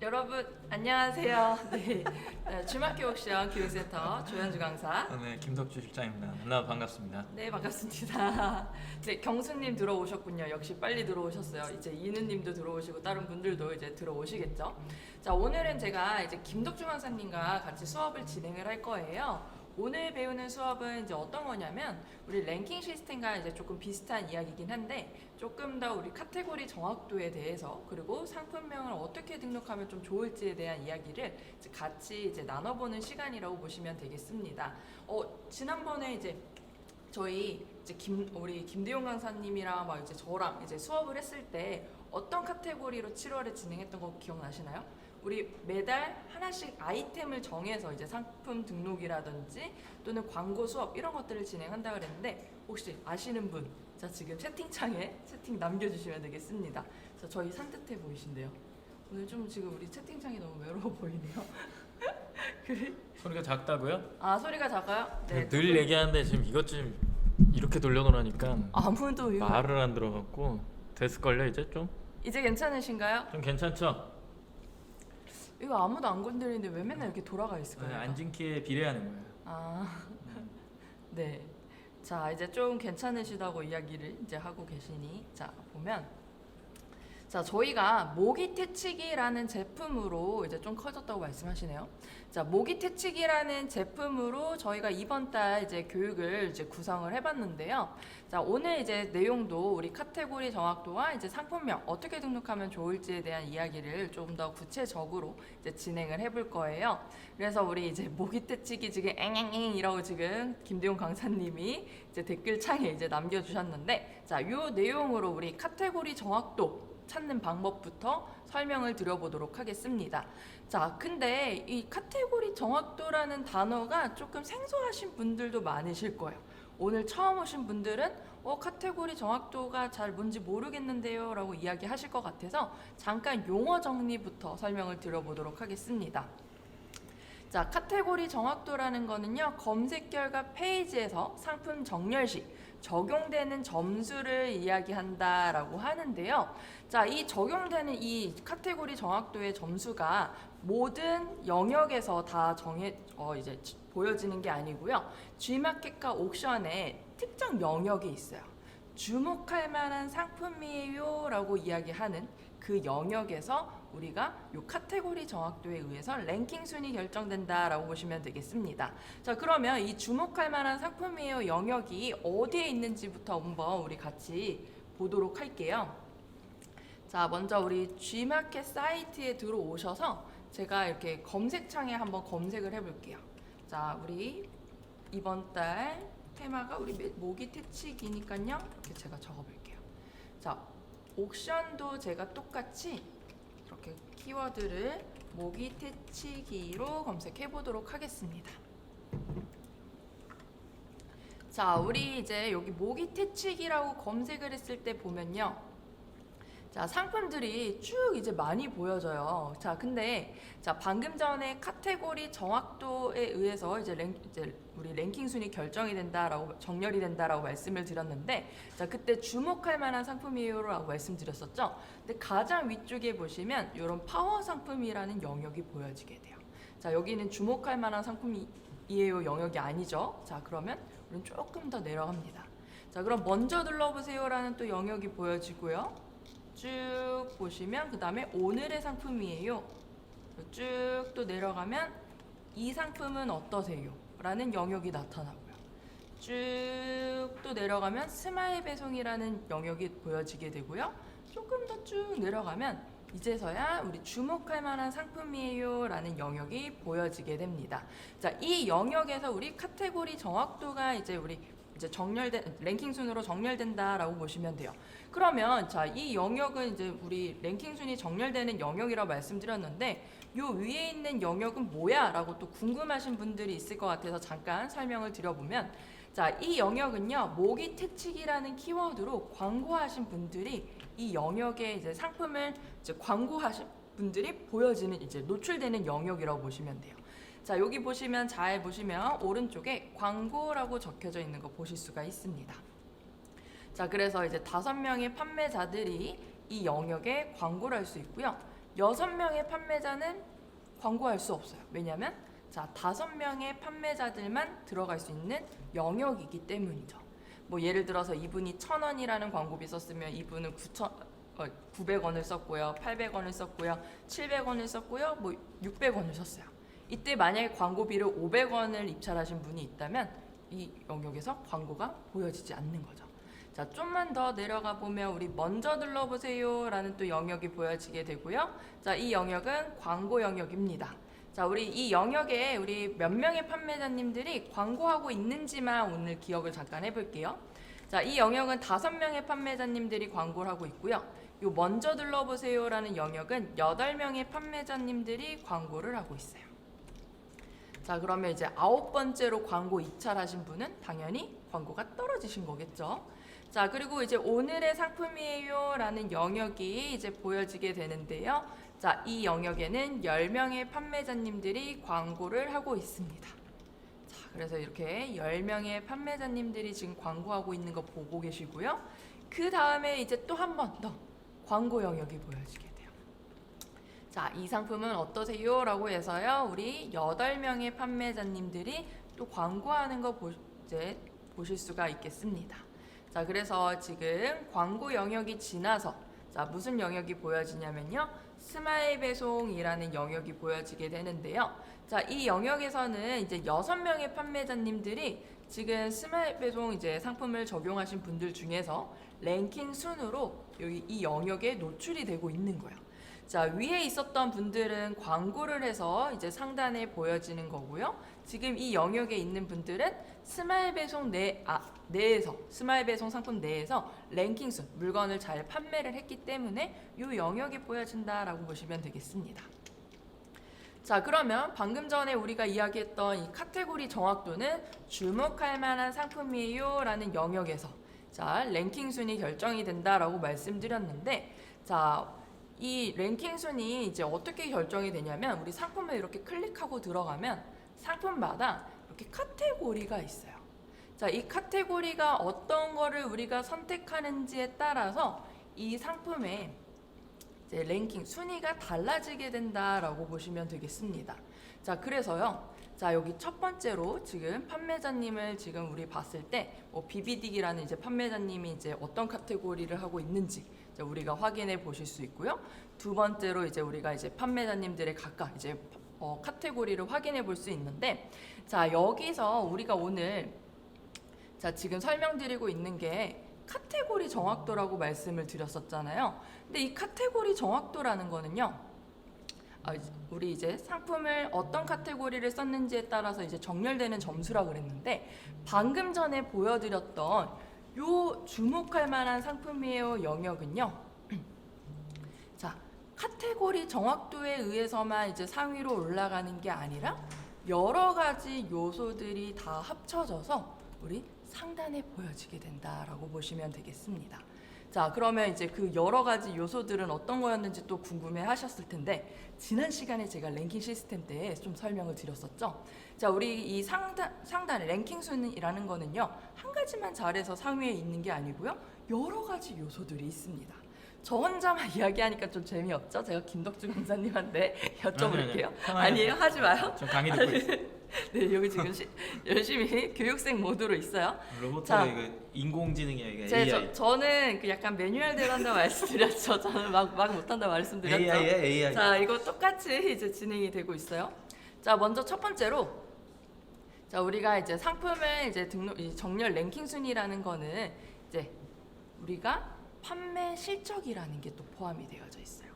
여러분 안녕하세요. 네, 주말교육시험 교육센터 조현주 강사. 네, 김덕주 실장입니다. 만나 반갑습니다. 네, 반갑습니다. 네, 경수님 들어오셨군요. 역시 빨리 들어오셨어요. 이제 이누님도 들어오시고 다른 분들도 이제 들어오시겠죠. 자, 오늘은 제가 이제 김덕주 강사님과 같이 수업을 진행을 할 거예요. 오늘 배우는 수업은 이제 어떤 거냐면 우리 랭킹 시스템과 이제 조금 비슷한 이야기긴 한데 조금 더 우리 카테고리 정확도에 대해서 그리고 상품명을 어떻게 등록하면 좀 좋을지에 대한 이야기를 이제 같이 이제 나눠보는 시간이라고 보시면 되겠습니다. 지난번에 이제 저희 이제 우리 김대용 강사님이랑 막 이제 저랑 이제 수업을 했을 때 어떤 카테고리로 7월에 진행했던 거 기억나시나요? 우리 매달 하나씩 아이템을 정해서 이제 상품 등록이라든지 또는 광고 수업 이런 것들을 진행한다 그랬는데 혹시 아시는 분? 자, 지금 채팅창에 채팅 남겨주시면 되겠습니다. 자, 저희 산뜻해 보이신데요. 오늘 좀 지금 우리 채팅창이 너무 외로워 보이네요. 그래? 소리가 작다고요? 아, 소리가 작아요? 네. 늘 얘기하는데 지금 이것 좀 이렇게 돌려놓으니까 아무도 이거 말을 안 들어갖고 됐을걸요 이제 좀? 이제 괜찮으신가요? 좀 괜찮죠? 이거 아무도 안 건드리는데 왜 맨날 이렇게 돌아가 있을까요? 네, 앉은 키에 비례하는 거예요. 아, 네. 자, 이제 좀 괜찮으시다고 이야기를 이제 하고 계시니 자, 보면 자, 저희가 모기퇴치기라는 제품으로 이제 좀 커졌다고 말씀하시네요. 자, 모기퇴치기라는 제품으로 저희가 이번 달 이제 교육을 이제 구성을 해봤는데요. 자, 오늘 이제 내용도 우리 카테고리 정확도와 이제 상품명 어떻게 등록하면 좋을지에 대한 이야기를 좀 더 구체적으로 이제 진행을 해볼 거예요. 그래서 우리 이제 모기퇴치기 지금 앵앵앵이라고 지금 김대용 강사님이 이제 댓글창에 이제 남겨주셨는데, 자, 요 내용으로 우리 카테고리 정확도 찾는 방법부터 설명을 드려보도록 하겠습니다. 자, 근데 이 카테고리 정확도라는 단어가 조금 생소하신 분들도 많으실 거예요. 오늘 처음 오신 분들은 카테고리 정확도가 잘 뭔지 모르겠는데요 라고 이야기하실 것 같아서 잠깐 용어 정리부터 설명을 드려보도록 하겠습니다. 자, 카테고리 정확도라는 거는요, 검색 결과 페이지에서 상품 정렬 시 적용되는 점수를 이야기한다라고 하는데요. 자, 이 적용되는 이 카테고리 정확도의 점수가 모든 영역에서 다 이제 보여지는 게 아니고요. G마켓과 옥션에 특정 영역이 있어요. 주목할 만한 상품이에요 라고 이야기하는 그 영역에서 우리가 이 카테고리 정확도에 의해서 랭킹 순위 결정된다라고 보시면 되겠습니다. 자, 그러면 이 주목할 만한 상품이에요 영역이 어디에 있는지부터 한번 우리 같이 보도록 할게요. 자, 먼저 우리 G마켓 사이트에 들어오셔서 제가 이렇게 검색창에 한번 검색을 해볼게요. 자, 우리 이번 달 테마가 우리 모기퇴치기니까요. 이렇게 제가 적어볼게요. 자, 옥션도 제가 똑같이 이렇게 키워드를 모기퇴치기로 검색해 보도록 하겠습니다. 자, 우리 이제 여기 모기퇴치기라고 검색을 했을 때 보면요. 자, 상품들이 쭉 이제 많이 보여져요. 자, 근데 자, 방금 전에 카테고리 정확도에 의해서 이제 우리 랭킹 순위 결정이 된다라고 정렬이 된다라고 말씀을 드렸는데, 자, 그때 주목할 만한 상품이에요라고 말씀드렸었죠. 근데 가장 위쪽에 보시면 이런 파워 상품이라는 영역이 보여지게 돼요. 자, 여기는 주목할 만한 상품이에요 영역이 아니죠. 자, 그러면 우리는 조금 더 내려갑니다. 자, 그럼 먼저 눌러보세요라는 또 영역이 보여지고요. 쭉 보시면 그 다음에 오늘의 상품이에요. 쭉 또 내려가면 이 상품은 어떠세요? 라는 영역이 나타나고요. 쭉 또 내려가면 스마일 배송이라는 영역이 보여지게 되고요. 조금 더 쭉 내려가면 이제서야 우리 주목할 만한 상품이에요 라는 영역이 보여지게 됩니다. 자, 이 영역에서 우리 카테고리 정확도가 이제 우리 이제 랭킹 순으로 정렬된다라고 보시면 돼요. 그러면 자, 이 영역은 이제 우리 랭킹 순이 정렬되는 영역이라고 말씀드렸는데 요 위에 있는 영역은 뭐야? 라고 또 궁금하신 분들이 있을 것 같아서 잠깐 설명을 드려보면, 자, 이 영역은요, 모기퇴치기라는 키워드로 광고하신 분들이 이 영역에 이제 상품을 이제 광고하신 분들이 보여지는 이제 노출되는 영역이라고 보시면 돼요. 자, 여기 보시면 잘 보시면 오른쪽에 광고라고 적혀져 있는 거 보실 수가 있습니다. 자, 그래서 이제 5명의 판매자들이 이 영역에 광고를 할 수 있고요. 6명의 판매자는 광고할 수 없어요. 왜냐하면 자 5명의 판매자들만 들어갈 수 있는 영역이기 때문이죠. 뭐 예를 들어서 이분이 1,000원이라는 광고비 썼으면 이분은 900원을 썼고요, 800원을 썼고요, 700원을 썼고요, 뭐 600원을 썼어요. 이때 만약에 광고비를 500원을 입찰하신 분이 있다면 이 영역에서 광고가 보여지지 않는 거죠. 자, 좀만 더 내려가 보면 우리 먼저 둘러보세요 라는 또 영역이 보여지게 되고요. 자, 이 영역은 광고 영역입니다. 자, 우리 이 영역에 우리 몇 명의 판매자님들이 광고하고 있는지만 오늘 기억을 잠깐 해볼게요. 자, 이 영역은 5명의 판매자님들이 광고를 하고 있고요. 요 먼저 둘러보세요 라는 영역은 8명의 판매자님들이 광고를 하고 있어요. 자, 그러면 이제 9번째로 광고 입찰하신 분은 당연히 광고가 떨어지신 거겠죠. 자, 그리고 이제 오늘의 상품이에요 라는 영역이 이제 보여지게 되는데요. 자, 이 영역에는 10명의 판매자님들이 광고를 하고 있습니다. 자, 그래서 이렇게 10명의 판매자님들이 지금 광고하고 있는 거 보고 계시고요. 그 다음에 이제 또 한 번 더 광고 영역이 보여지게 돼요. 자, 이 상품은 어떠세요? 라고 해서요. 우리 8명의 판매자님들이 또 광고하는 거 이제 보실 수가 있겠습니다. 자, 그래서 지금 광고 영역이 지나서 자, 무슨 영역이 보여지냐면요. 스마일 배송이라는 영역이 보여지게 되는데요. 자, 이 영역에서는 이제 6명의 판매자님들이 지금 스마일 배송 이제 상품을 적용하신 분들 중에서 랭킹 순으로 여기 이 영역에 노출이 되고 있는 거예요. 자, 위에 있었던 분들은 광고를 해서 이제 상단에 보여지는 거고요. 지금 이 영역에 있는 분들은 스마일 배송 내에서 스마일 배송 상품 내에서 랭킹 순 물건을 잘 판매를 했기 때문에 이 영역이 보여진다라고 보시면 되겠습니다. 자, 그러면 방금 전에 우리가 이야기했던 이 카테고리 정확도는 주목할 만한 상품이에요 라는 영역에서 자, 랭킹 순위 결정이 된다라고 말씀드렸는데 자, 이 랭킹 순위 이제 어떻게 결정이 되냐면 우리 상품을 이렇게 클릭하고 들어가면 상품마다 이렇게 카테고리가 있어요. 자, 이 카테고리가 어떤 거를 우리가 선택하는지에 따라서 이 상품의 이제 랭킹 순위가 달라지게 된다라고 보시면 되겠습니다. 자, 그래서요. 자, 여기 첫 번째로 지금 판매자님을 지금 우리 봤을 때 BBD라는 이제 판매자님이 이제 어떤 카테고리를 하고 있는지 이제 우리가 확인해 보실 수 있고요. 두 번째로 이제 우리가 이제 판매자님들의 각각 이제 카테고리를 확인해 볼 수 있는데 자, 여기서 우리가 오늘 자, 지금 설명드리고 있는 게 카테고리 정확도라고 말씀을 드렸었잖아요. 근데 이 카테고리 정확도라는 거는요. 우리 이제 상품을 어떤 카테고리를 썼는지에 따라서 이제 정렬되는 점수라 그랬는데 방금 전에 보여드렸던 요 주목할 만한 상품이에요 영역은요. 자, 카테고리 정확도에 의해서만 이제 상위로 올라가는 게 아니라 여러 가지 요소들이 다 합쳐져서 우리 상단에 보여지게 된다라고 보시면 되겠습니다. 자, 그러면 이제 그 여러 가지 요소들은 어떤 거였는지 또 궁금해 하셨을 텐데 지난 시간에 제가 랭킹 시스템 때 좀 설명을 드렸었죠. 자, 우리 이 상단의 랭킹 순이라는 거는요. 한 가지만 잘해서 상위에 있는 게 아니고요. 여러 가지 요소들이 있습니다. 저 혼자만 이야기하니까 좀 재미없죠? 제가 김덕주 강사님한테 여쭤볼게요. 아니에요? 하지 마요. 저 강의 듣고 있어요. 네, 여기 지금 열심히 교육생 모드로 있어요. 로봇은 이거 인공지능이야, 이게 AI. 저는 그 약간 매뉴얼대로 한다고 말씀드렸죠. 저는 막 못한다고 말씀드렸죠. AI. 자, 이거 똑같이 이제 진행이 되고 있어요. 자, 먼저 첫 번째로 자, 우리가 이제 상품을 이제 정렬 랭킹 순위라는 거는 이제 우리가 판매 실적이라는 게 또 포함이 되어져 있어요.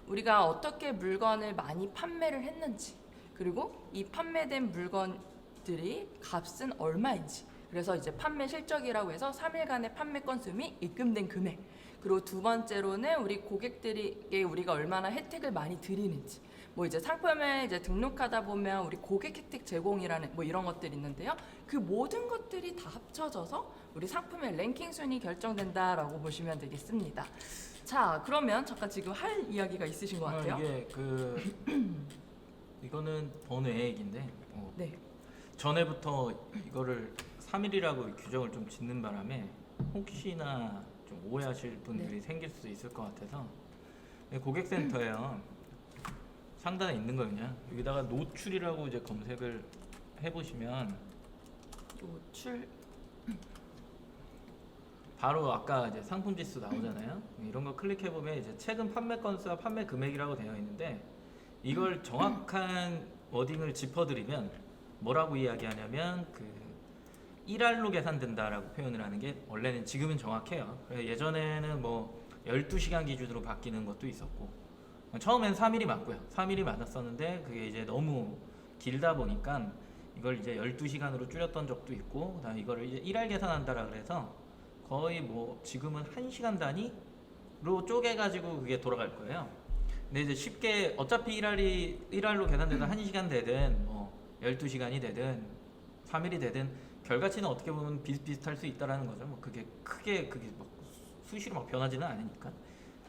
우리가 어떻게 물건을 많이 판매를 했는지 그리고 이 판매된 물건들이 값은 얼마인지 그래서 이제 판매 실적이라고 해서 3일간의 판매 건수 및 입금된 금액 그리고 두 번째로는 우리 고객들에게 우리가 얼마나 혜택을 많이 드리는지 뭐 이제 상품을 이제 등록하다 보면 우리 고객 혜택 제공이라는 뭐 이런 것들이 있는데요. 그 모든 것들이 다 합쳐져서 우리 상품의 랭킹 순위 결정된다라고 보시면 되겠습니다. 자, 그러면 잠깐 지금 할 이야기가 있으신 것 같아요. 이게 이거는 번외 얘기인데 네. 전에부터 이거를 3일이라고 규정을 좀 짓는 바람에 혹시나 좀 오해하실 분들이 생길 수 있을 것 같아서 고객센터에요. 상단에 있는 거예요. 그냥 여기다가 노출이라고 이제 검색을 해보시면 노출. 바로 아까 이제 상품 지수 나오잖아요. 이런 거 클릭해 보면 이제 최근 판매 건수와 판매 금액이라고 되어 있는데 이걸 정확한 워딩을 짚어드리면 뭐라고 이야기하냐면 그 1알로 계산된다라고 표현을 하는 게 원래는 지금은 정확해요. 예전에는 뭐 12시간 기준으로 바뀌는 것도 있었고 처음엔 3일이 맞고요. 3일이 맞았었는데 그게 이제 너무 길다 보니까 이걸 이제 12시간으로 줄였던 적도 있고 그다음에 이거를 이제 1알 계산한다라 그래서 거의 뭐 지금은 1시간 단위로 쪼개가지고 그게 돌아갈 거예요. 근데 이제 쉽게 어차피 1알로 계산되든 1시간 되든 뭐 12시간이 되든 3일이 되든 결과치는 어떻게 보면 비슷비슷할 수 있다라는 거죠. 뭐 그게 크게 그게 뭐 수시로 막 변하지는 않으니까.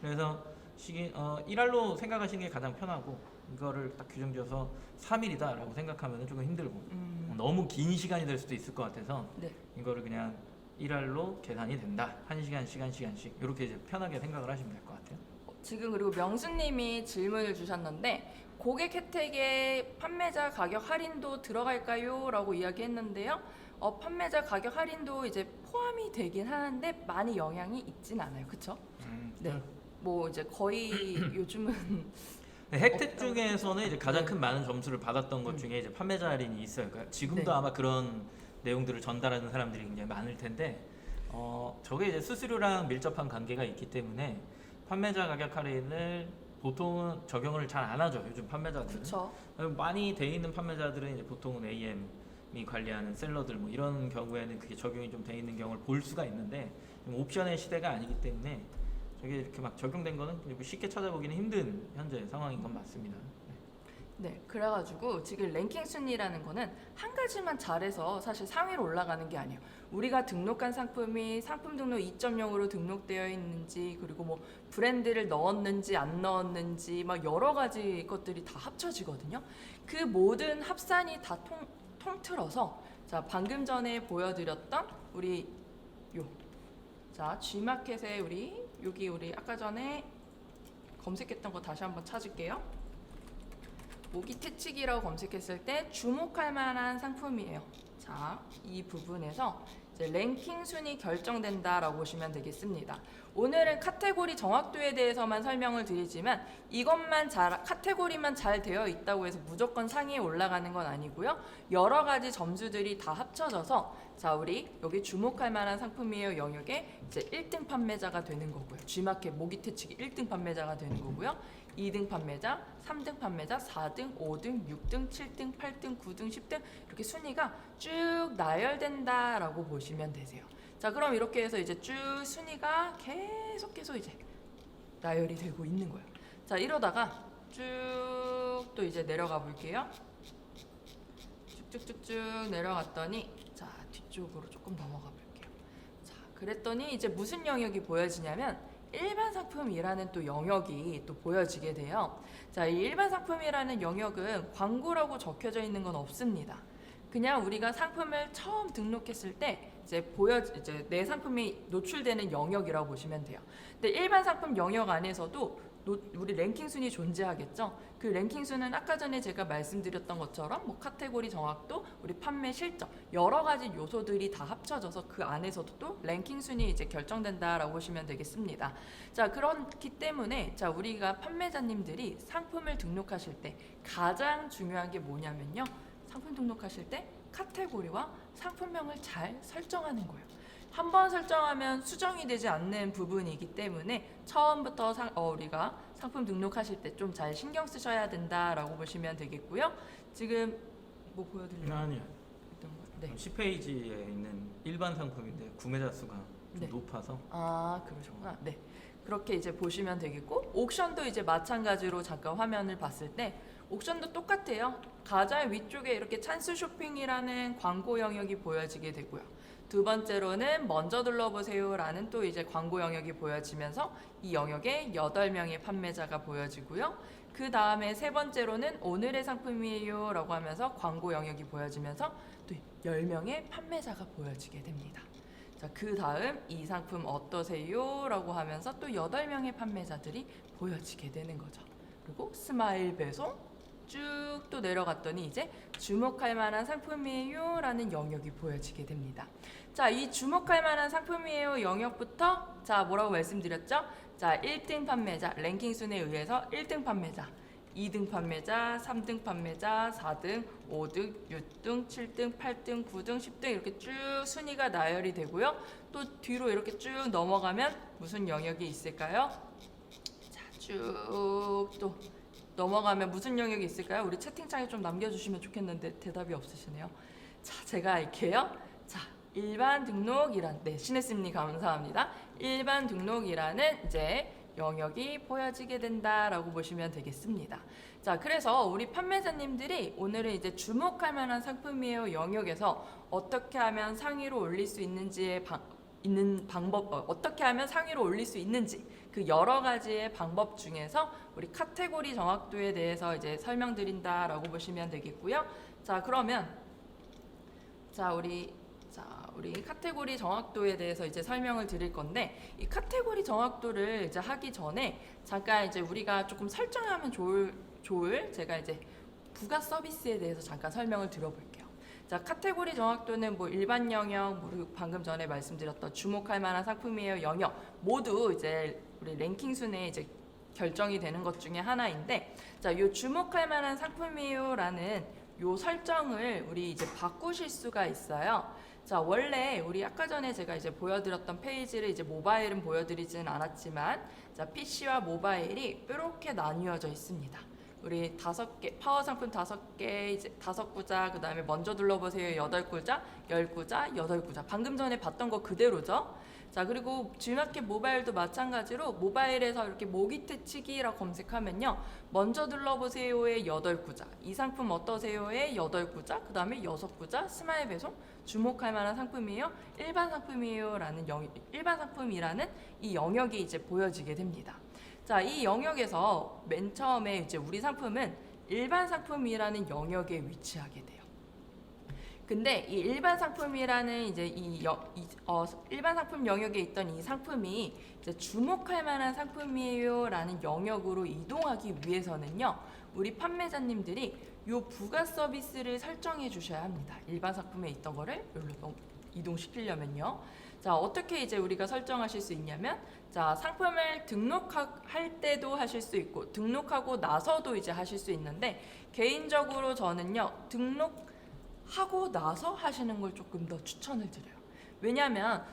그래서 1알로 생각하시는 게 가장 편하고 이거를 딱 규정 지어서 3일이다라고 생각하면 조금 힘들고 너무 긴 시간이 될 수도 있을 것 같아서 네. 이거를 그냥 1알로 계산이 된다. 1시간씩 이렇게 이제 편하게 생각을 하시면 될 것 같아요. 지금 그리고 명수님이 질문을 주셨는데 고객 혜택에 판매자 가격 할인도 들어갈까요? 라고 이야기했는데요. 판매자 가격 할인도 이제 포함이 되긴 하는데 많이 영향이 있진 않아요. 그쵸? 네. 뭐 이제 거의 요즘은 혜택 중에서는 이제 가장 큰 많은 점수를 받았던 것 중에 이제 판매자 할인이 있어요. 그러니까 지금도 네. 아마 그런 내용들을 전달하는 사람들이 굉장히 많을 텐데 저게 이제 수수료랑 밀접한 관계가 있기 때문에 판매자 가격 할인을 보통은 적용을 잘 안 하죠. 요즘 판매자들은. 그쵸. 많이 돼 있는 판매자들은 이제 보통은 AM이 관리하는 셀러들 뭐 이런 경우에는 그게 적용이 좀 돼 있는 경우를 볼 수가 있는데 옵션의 시대가 아니기 때문에 저게 이렇게 막 적용된 거는 쉽게 찾아보기는 힘든 현재 상황인 건 맞습니다. 네, 그래가지고 지금 랭킹 순위라는 거는 한 가지만 잘해서 사실 상위로 올라가는 게 아니에요. 우리가 등록한 상품이 상품 등록 2.0으로 등록되어 있는지 그리고 뭐 브랜드를 넣었는지 안 넣었는지 막 여러 가지 것들이 다 합쳐지거든요. 그 모든 합산이 다 통틀어서 자 방금 전에 보여드렸던 우리 자 G마켓에 우리 아까 전에 검색했던 거 다시 한번 찾을게요. 모기 퇴치기라고 검색했을 때 주목할 만한 상품이에요. 자, 이 부분에서 이제 랭킹 순위 결정된다라고 보시면 되겠습니다. 오늘은 카테고리 정확도에 대해서만 설명을 드리지만 이것만 카테고리만 잘 되어 있다고 해서 무조건 상위에 올라가는 건 아니고요. 여러 가지 점수들이 다 합쳐져서 자, 우리 여기 주목할 만한 상품이에요 영역에 이제 1등 판매자가 되는 거고요. G마켓 모기 퇴치기 1등 판매자가 되는 거고요. 2등 판매자, 3등 판매자, 4등, 5등, 6등, 7등, 8등, 9등, 10등 이렇게 순위가 쭉 나열된다라고 보시면 되세요. 자, 그럼 이렇게 해서 이제 쭉 순위가 계속해서 이제 나열이 되고 있는 거예요. 자, 이러다가 쭉 또 이제 내려가 볼게요. 쭉쭉쭉쭉 내려갔더니 자, 뒤쪽으로 조금 넘어가 볼게요. 자, 그랬더니 이제 무슨 영역이 보여지냐면 일반 상품이라는 또 영역이 또 보여지게 돼요. 자, 이 일반 상품이라는 영역은 광고라고 적혀져 있는 건 없습니다. 그냥 우리가 상품을 처음 등록했을 때 이제 내 상품이 노출되는 영역이라고 보시면 돼요. 근데 일반 상품 영역 안에서도 우리 랭킹 순위 존재하겠죠. 그 랭킹 순은 아까 전에 제가 말씀드렸던 것처럼 뭐 카테고리 정확도, 우리 판매 실적 여러 가지 요소들이 다 합쳐져서 그 안에서도 또 랭킹 순위 이제 결정된다라고 보시면 되겠습니다. 자, 그렇기 때문에 자, 우리가 판매자님들이 상품을 등록하실 때 가장 중요한 게 뭐냐면요. 상품 등록하실 때 카테고리와 상품명을 잘 설정하는 거예요. 한번 설정하면 수정이 되지 않는 부분이기 때문에 처음부터 우리가 상품 등록하실 때 좀 잘 신경 쓰셔야 된다라고 보시면 되겠고요. 지금 뭐 보여드리려고 아니요. 했던 거? 네. 10페이지에 있는 일반 상품인데 구매자 수가 좀 네. 높아서 아, 그러셨구나. 네. 그렇게 이제 보시면 되겠고 옥션도 이제 마찬가지로 잠깐 화면을 봤을 때 옥션도 똑같아요. 가장 위쪽에 이렇게 찬스 쇼핑이라는 광고 영역이 보여지게 되고요. 두 번째로는 먼저 둘러보세요 라는 또 이제 광고 영역이 보여지면서 이 영역에 8명의 판매자가 보여지고요. 그 다음에 세 번째로는 오늘의 상품이에요 라고 하면서 광고 영역이 보여지면서 또 10명의 판매자가 보여지게 됩니다. 자, 그 다음 이 상품 어떠세요? 라고 하면서 또 8명의 판매자들이 보여지게 되는 거죠. 그리고 스마일 배송, 쭉 또 내려갔더니 이제 주목할 만한 상품이에요 라는 영역이 보여지게 됩니다. 자, 이 주목할 만한 상품이에요 영역부터 자, 뭐라고 말씀드렸죠? 자, 1등 판매자, 랭킹 순에 의해서 1등 판매자, 2등 판매자, 3등 판매자, 4등, 5등, 6등, 7등, 8등, 9등, 10등 이렇게 쭉 순위가 나열이 되고요. 또 뒤로 이렇게 쭉 넘어가면 무슨 영역이 있을까요? 자, 쭉 또 넘어가면 무슨 영역이 있을까요? 우리 채팅창에 좀 남겨주시면 좋겠는데 대답이 없으시네요. 자, 제가 할게요. 자, 일반 등록이란 네, 신혜쌤님 감사합니다. 일반 등록이라는 이제 영역이 보여지게 된다라고 보시면 되겠습니다. 자, 그래서 우리 판매자님들이 오늘은 이제 주목할 만한 상품이에요 영역에서 어떻게 하면 상위로 올릴 수 있는지의 방법, 어떻게 하면 상위로 올릴 수 있는지 그 여러 가지의 방법 중에서 우리 카테고리 정확도에 대해서 이제 설명드린다라고 보시면 되겠고요. 자, 그러면 우리 카테고리 정확도에 대해서 이제 설명을 드릴 건데 이 카테고리 정확도를 이제 하기 전에 잠깐 이제 우리가 조금 설정하면 좋을 제가 이제 부가 서비스에 대해서 잠깐 설명을 드려볼게요. 자, 카테고리 정확도는 뭐 일반 영역, 그리고 방금 전에 말씀드렸던 주목할 만한 상품이에요 영역 모두 이제 우리 랭킹 순에 이제 결정이 되는 것 중에 하나인데, 자, 요 주목할 만한 상품이에요라는 요 설정을 우리 이제 바꾸실 수가 있어요. 자, 원래 우리 아까 전에 제가 이제 보여드렸던 페이지를 이제 모바일은 보여드리진 않았지만, 자, PC와 모바일이 이렇게 나뉘어져 있습니다. 우리 5개, 파워 상품 5개, 이제 5구자, 그 다음에 먼저 둘러보세요 8구자, 10구자, 8구자. 방금 전에 봤던 거 그대로죠. 자, 그리고 G마켓 모바일도 마찬가지로 모바일에서 이렇게 모기태치기라고 검색하면요. 먼저 둘러보세요의 8구자, 이 상품 어떠세요의 8구자, 그 다음에 6구자, 스마일 배송, 주목할 만한 상품이에요, 일반 상품이에요라는 일반 상품이라는 이 영역이 이제 보여지게 됩니다. 자, 이 영역에서 맨 처음에 이제 우리 상품은 일반 상품이라는 영역에 위치하게 돼요. 근데 이 일반 상품이라는 이제 일반 상품 영역에 있던 이 상품이 이제 주목할 만한 상품이에요라는 영역으로 이동하기 위해서는요, 우리 판매자님들이 요 부가 서비스를 설정해 주셔야 합니다. 일반 상품에 있던 거를 여기로 이동시키려면요. 자, 어떻게 이제 우리가 설정하실 수 있냐면, 자, 상품을 등록할 때도 하실 수 있고 등록하고 나서도 이제 하실 수 있는데, 개인적으로 저는요 등록하고 나서 하시는 걸 조금 더 추천을 드려요. 왜냐하면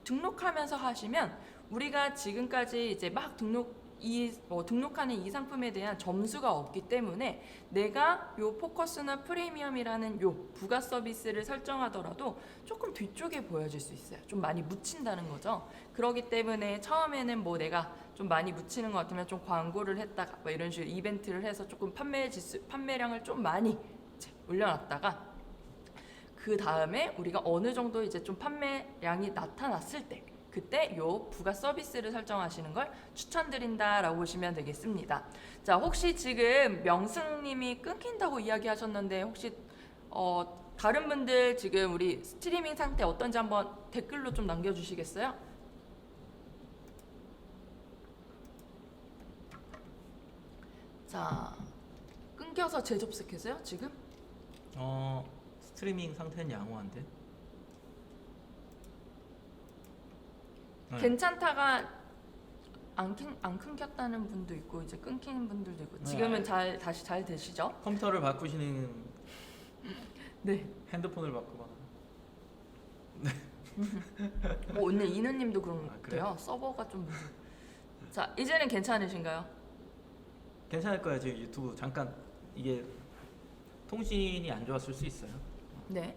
등록하면서 하시면 우리가 지금까지 이제 막 등록하는 이 상품에 대한 점수가 없기 때문에 내가 요 포커스나 프리미엄이라는 요 부가 서비스를 설정하더라도 조금 뒤쪽에 보여질 수 있어요. 좀 많이 묻힌다는 거죠. 그렇기 때문에 처음에는 뭐 내가 좀 많이 묻히는 것 같으면 좀 광고를 했다가 뭐 이런 식으로 이벤트를 해서 조금 판매량을 좀 많이 올려놨다가, 그 다음에 우리가 어느 정도 이제 좀 판매량이 나타났을 때 그때 요 부가 서비스를 설정하시는 걸 추천드린다라고 보시면 되겠습니다. 자, 혹시 지금 명승님이 끊긴다고 이야기하셨는데 혹시 다른 분들 지금 우리 스트리밍 상태 어떤지 한번 댓글로 좀 남겨주시겠어요? 자, 끊겨서 재접속했어요 지금? 스트리밍 상태는 양호한데. 네. 괜찮다가 안 끊겼다는 분도 있고 이제 끊기는 분들도 있고, 지금은 다시 잘 되시죠? 컴퓨터를 바꾸시는 네. 핸드폰을 바꾸거나. 오늘 이누님도 그런 것 그래요? 같아요. 서버가 좀 자, 이제는 괜찮으신가요? 괜찮을 거예요. 지금 유튜브 잠깐 이게 통신이 안 좋았을 수 있어요. 네.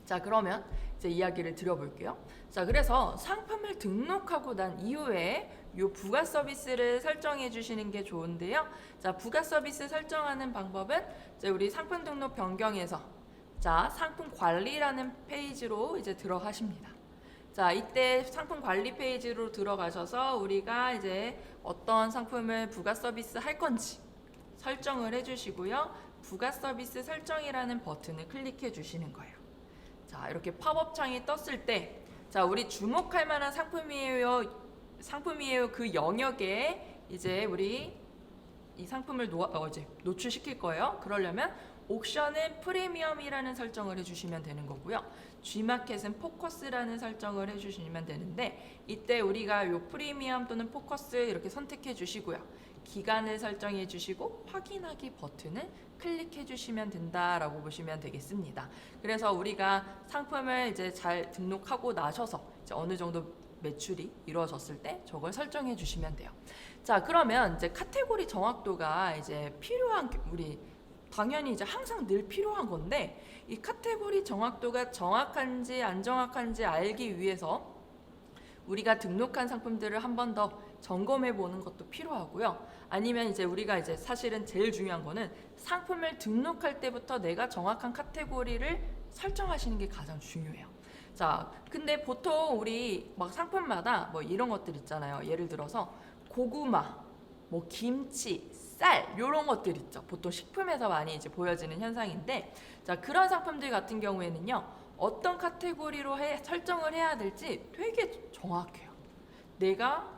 자, 그러면 이제 이야기를 드려볼게요. 자, 그래서 상품을 등록하고 난 이후에 요 부가 서비스를 설정해 주시는 게 좋은데요. 자, 부가 서비스 설정하는 방법은 이제 우리 상품 등록 변경에서 자, 상품 관리라는 페이지로 이제 들어가십니다. 자, 이때 상품 관리 페이지로 들어가셔서 우리가 이제 어떤 상품을 부가 서비스 할 건지 설정을 해주시고요. 부가 서비스 설정이라는 버튼을 클릭해 주시는 거예요. 자, 이렇게 팝업 창이 떴을 때, 자, 우리 주목할 만한 상품이에요 그 영역에 이제 우리 이 상품을 이제 노출시킬 거예요. 그러려면 옥션은 프리미엄이라는 설정을 해주시면 되는 거고요. G마켓은 포커스라는 설정을 해주시면 되는데 이때 우리가 요 프리미엄 또는 포커스 이렇게 선택해 주시고요. 기간을 설정해 주시고 확인하기 버튼을 클릭해 주시면 된다라고 보시면 되겠습니다. 그래서 우리가 상품을 이제 잘 등록하고 나셔서 이제 어느 정도 매출이 이루어졌을 때 저걸 설정해 주시면 돼요. 자, 그러면 이제 카테고리 정확도가 이제 필요한 우리 당연히 이제 항상 늘 필요한 건데 이 카테고리 정확도가 정확한지 안 정확한지 알기 위해서 우리가 등록한 상품들을 한 번 더 점검해 보는 것도 필요하고요. 아니면 이제 우리가 이제 사실은 제일 중요한 거는 상품을 등록할 때부터 내가 정확한 카테고리를 설정하시는 게 가장 중요해요. 자, 근데 보통 우리 막 상품마다 뭐 이런 것들 있잖아요. 예를 들어서 고구마, 뭐 김치, 쌀 이런 것들 있죠. 보통 식품에서 많이 이제 보여지는 현상인데, 자, 그런 상품들 같은 경우에는요, 어떤 카테고리로 설정을 해야 될지 되게 정확해요. 내가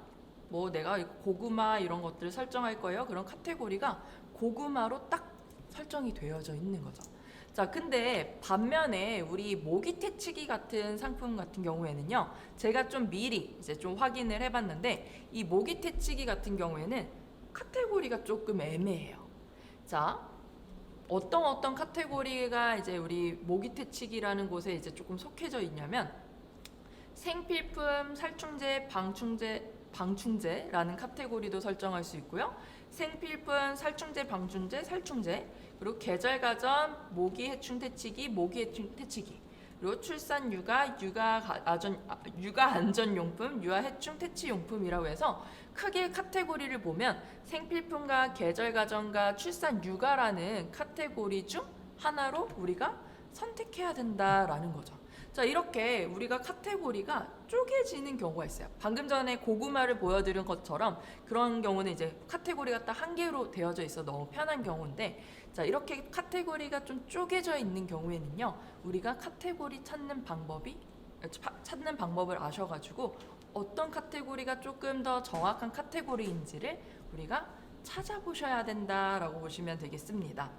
고구마 이런 것들을 설정할 거예요. 그런 카테고리가 고구마로 딱 설정이 되어져 있는 거죠. 자, 근데 반면에 우리 모기채치기 같은 상품 같은 경우에는요, 제가 좀 미리 이제 좀 확인을 해봤는데 이 모기채치기 같은 경우에는 카테고리가 조금 애매해요. 자, 어떤 카테고리가 이제 우리 모기채치기라는 곳에 이제 조금 속해져 있냐면 생필품, 살충제, 방충제라는 카테고리도 설정할 수 있고요. 생필품, 살충제, 방충제, 살충제, 그리고 계절가전, 모기 해충 퇴치기, 모기 해충 퇴치기, 그리고 출산 육아, 육아 안전용품, 유아 해충 퇴치용품이라고 해서 크게 카테고리를 보면 생필품과 계절가전과 출산 육아라는 카테고리 중 하나로 우리가 선택해야 된다라는 거죠. 자, 이렇게 우리가 카테고리가 쪼개지는 경우가 있어요. 방금 전에 고구마를 보여드린 것처럼 그런 경우는 이제 카테고리가 딱 한 개로 되어져 있어 너무 편한 경우인데, 자, 이렇게 카테고리가 좀 쪼개져 있는 경우에는요, 우리가 카테고리 찾는 방법을 아셔가지고 어떤 카테고리가 조금 더 정확한 카테고리인지를 우리가 찾아보셔야 된다라고 보시면 되겠습니다.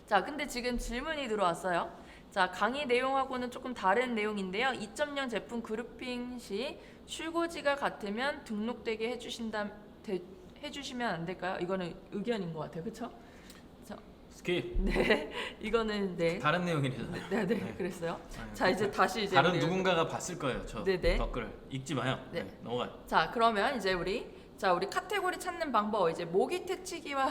자, 근데 지금 질문이 들어왔어요. 자, 강의 내용하고는 조금 다른 내용인데요. 2.0 제품 그룹핑 시 출고지가 같으면 등록되게 해주시면 안 될까요? 이거는 의견인 것 같아요. 그렇죠? 스킵. 네, 이거는 네. 다른 내용이래요. 네. 그랬어요. 아, 자, 이제 다시 이제 다른 누군가가 봤을 거예요. 저 네네. 댓글 읽지 마요. 네. 넘어가요. 자, 그러면 이제 우리 카테고리 찾는 방법, 이제 모기 퇴치기와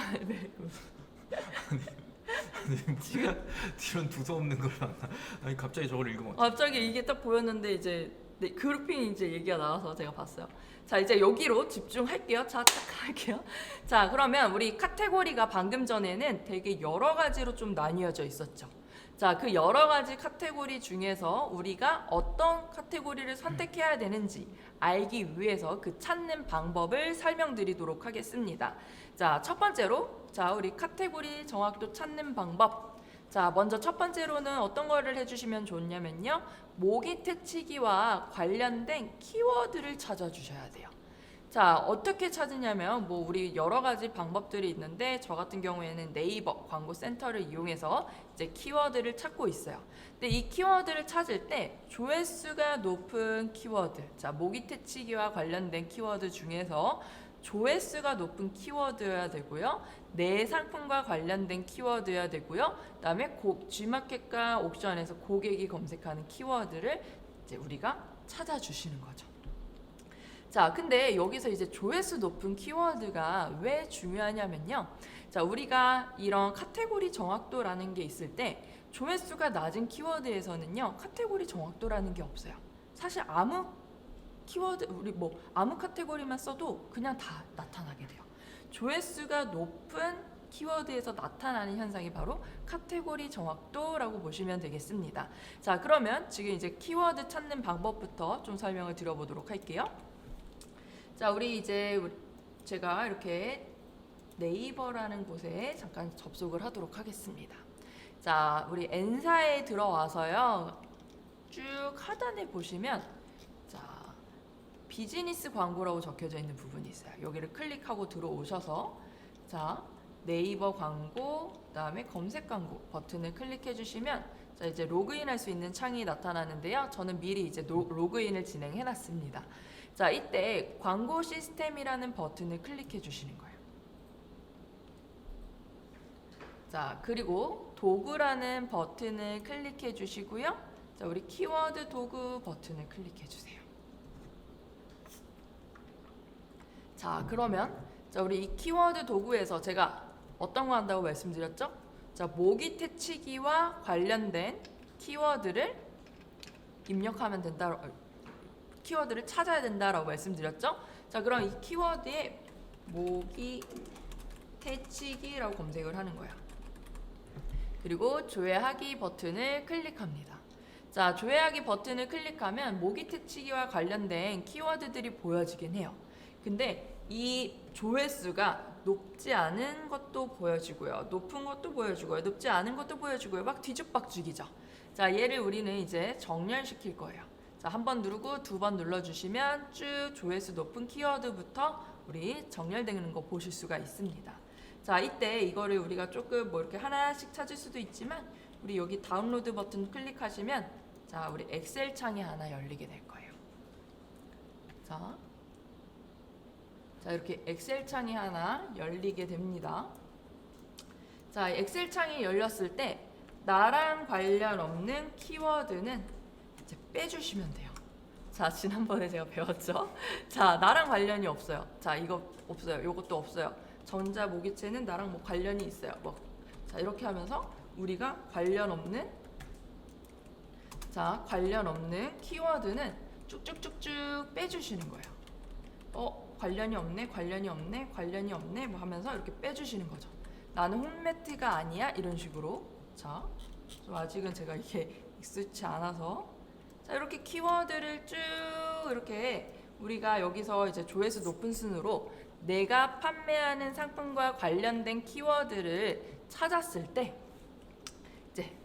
이런 두서 없는 걸 봤나? 아니 갑자기 저걸 읽으면 갑자기 이게 딱 보였는데 이제 그룹핑 이제 얘기가 나와서 제가 봤어요. 자, 이제 여기로 집중할게요. 자, 할게요. 자, 그러면 우리 카테고리가 방금 전에는 되게 여러 가지로 좀 나뉘어져 있었죠. 자, 그 여러 가지 카테고리 중에서 우리가 어떤 카테고리를 선택해야 되는지 알기 위해서 그 찾는 방법을 설명드리도록 하겠습니다. 자, 첫 번째로, 자, 우리 카테고리 정확도 찾는 방법. 자, 먼저 첫 번째로는 어떤 거를 해주시면 좋냐면요, 모기 퇴치기와 관련된 키워드를 찾아주셔야 돼요. 자, 어떻게 찾으냐면 뭐 우리 여러 가지 방법들이 있는데 저 같은 경우에는 네이버 광고 센터를 이용해서 이제 키워드를 찾고 있어요. 근데 이 키워드를 찾을 때 조회수가 높은 키워드, 자, 모기 퇴치기와 관련된 키워드 중에서 조회수가 높은 키워드여야 되고요, 내 상품과 관련된 키워드여야 되고요, 그다음에 G마켓과 옥션에서 고객이 검색하는 키워드를 이제 우리가 찾아주시는 거죠. 자, 근데 여기서 이제 조회수 높은 키워드가 왜 중요하냐면요, 자, 우리가 이런 카테고리 정확도라는 게 있을 때 조회수가 낮은 키워드에서는요, 카테고리 정확도라는 게 없어요. 사실 아무 키워드, 우리 뭐 아무 카테고리만 써도 그냥 다 나타나게 돼요. 조회수가 높은 키워드에서 나타나는 현상이 바로 카테고리 정확도라고 보시면 되겠습니다. 자, 그러면 지금 이제 키워드 찾는 방법부터 좀 설명을 드려보도록 할게요. 자, 제가 이렇게 네이버라는 곳에 잠깐 접속을 하도록 하겠습니다. 자, 우리 N사에 들어와서요, 쭉 하단에 보시면 자, 비즈니스 광고라고 적혀져 있는 부분이 있어요. 여기를 클릭하고 들어오셔서 자, 네이버 광고, 그다음에 검색 광고 버튼을 클릭해 주시면 자, 이제 로그인할 수 있는 창이 나타나는데요. 저는 미리 이제 로그인을 진행해 놨습니다. 자, 이때 광고 시스템이라는 버튼을 클릭해 주시는 거예요. 자, 그리고 도구라는 버튼을 클릭해 주시고요. 자, 우리 키워드 도구 버튼을 클릭해 주세요. 자, 그러면 자, 우리 이 키워드 도구에서 제가 어떤 거 한다고 말씀드렸죠? 자, 모기 퇴치기와 관련된 키워드를 입력하면 된다. 키워드를 찾아야 된다라고 말씀드렸죠? 자, 그럼 이 키워드에 모기 퇴치기라고 검색을 하는 거야. 그리고 조회하기 버튼을 클릭합니다. 자, 조회하기 버튼을 클릭하면 모기 퇴치기와 관련된 키워드들이 보여지긴 해요. 근데 이 조회수가 높지 않은 것도 보여지고요. 높은 것도 보여주고요. 높지 않은 것도 보여주고요. 막 뒤죽박죽이죠. 자, 얘를 우리는 이제 정렬시킬 거예요. 자, 한 번 누르고 두 번 눌러주시면 쭉 조회수 높은 키워드부터 우리 정렬되는 거 보실 수가 있습니다. 자, 이때 이거를 우리가 조금 뭐 이렇게 하나씩 찾을 수도 있지만 우리 여기 다운로드 버튼 클릭하시면 자, 우리 엑셀 창이 하나 열리게 될 거예요. 자, 이렇게 엑셀 창이 하나 열리게 됩니다. 자, 엑셀 창이 열렸을 때 나랑 관련 없는 키워드는 이제 빼주시면 돼요. 자, 지난번에 제가 배웠죠? 자, 나랑 관련이 없어요. 자, 이거 없어요. 요것도 없어요. 전자 모기채는 나랑 뭐 관련이 있어요. 뭐, 자, 이렇게 하면서 우리가 관련 없는 키워드는 쭉쭉쭉쭉 빼주시는 거예요. 관련이 없네 뭐 하면서 이렇게 빼주시는 거죠. 나는 홈매트가 아니야 이런 식으로. 자, 좀 아직은 제가 이게 익숙치 않아서 자, 이렇게 키워드를 쭉 이렇게 우리가 여기서 이제 조회수 높은 순으로 내가 판매하는 상품과 관련된 키워드를 찾았을 때 이제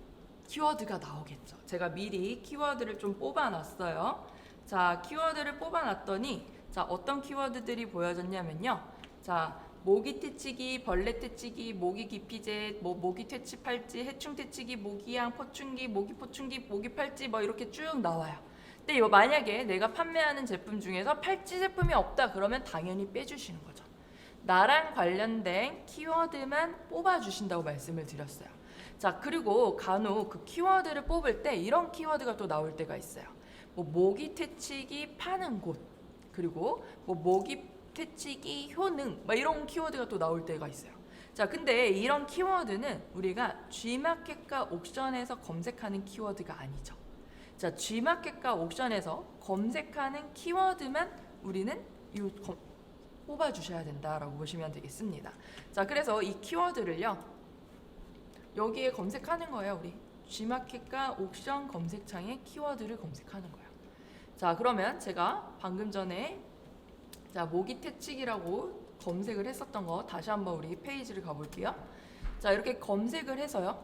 키워드가 나오겠죠. 제가 미리 키워드를 좀 뽑아놨어요. 자, 키워드를 뽑아놨더니 자, 어떤 키워드들이 보여졌냐면요. 자, 모기 퇴치기, 벌레 퇴치기, 모기 기피제, 뭐 모기 퇴치 팔찌, 해충 퇴치기, 모기향 포충기, 모기 포충기, 모기 팔찌 뭐 이렇게 쭉 나와요. 근데 이거 만약에 내가 판매하는 제품 중에서 팔찌 제품이 없다 그러면 당연히 빼주시는 거죠. 나랑 관련된 키워드만 뽑아주신다고 말씀을 드렸어요. 자, 그리고 간혹 그 키워드를 뽑을 때 이런 키워드가 또 나올 때가 있어요. 뭐 모기 퇴치기 파는 곳, 그리고 뭐 모기 퇴치기 효능 막 이런 키워드가 또 나올 때가 있어요. 자, 근데 이런 키워드는 우리가 G마켓과 옥션에서 검색하는 키워드가 아니죠. 자, G마켓과 옥션에서 검색하는 키워드만 우리는 뽑아주셔야 된다라고 보시면 되겠습니다. 자, 그래서 이 키워드를요 여기에 검색하는 거예요. 우리 G마켓과 옥션 검색창에 키워드를 검색하는 거예요. 자, 그러면 제가 방금 전에 자, 모기 퇴치기라고 검색을 했었던 거 다시 한번 우리 페이지를 가볼게요. 자, 이렇게 검색을 해서요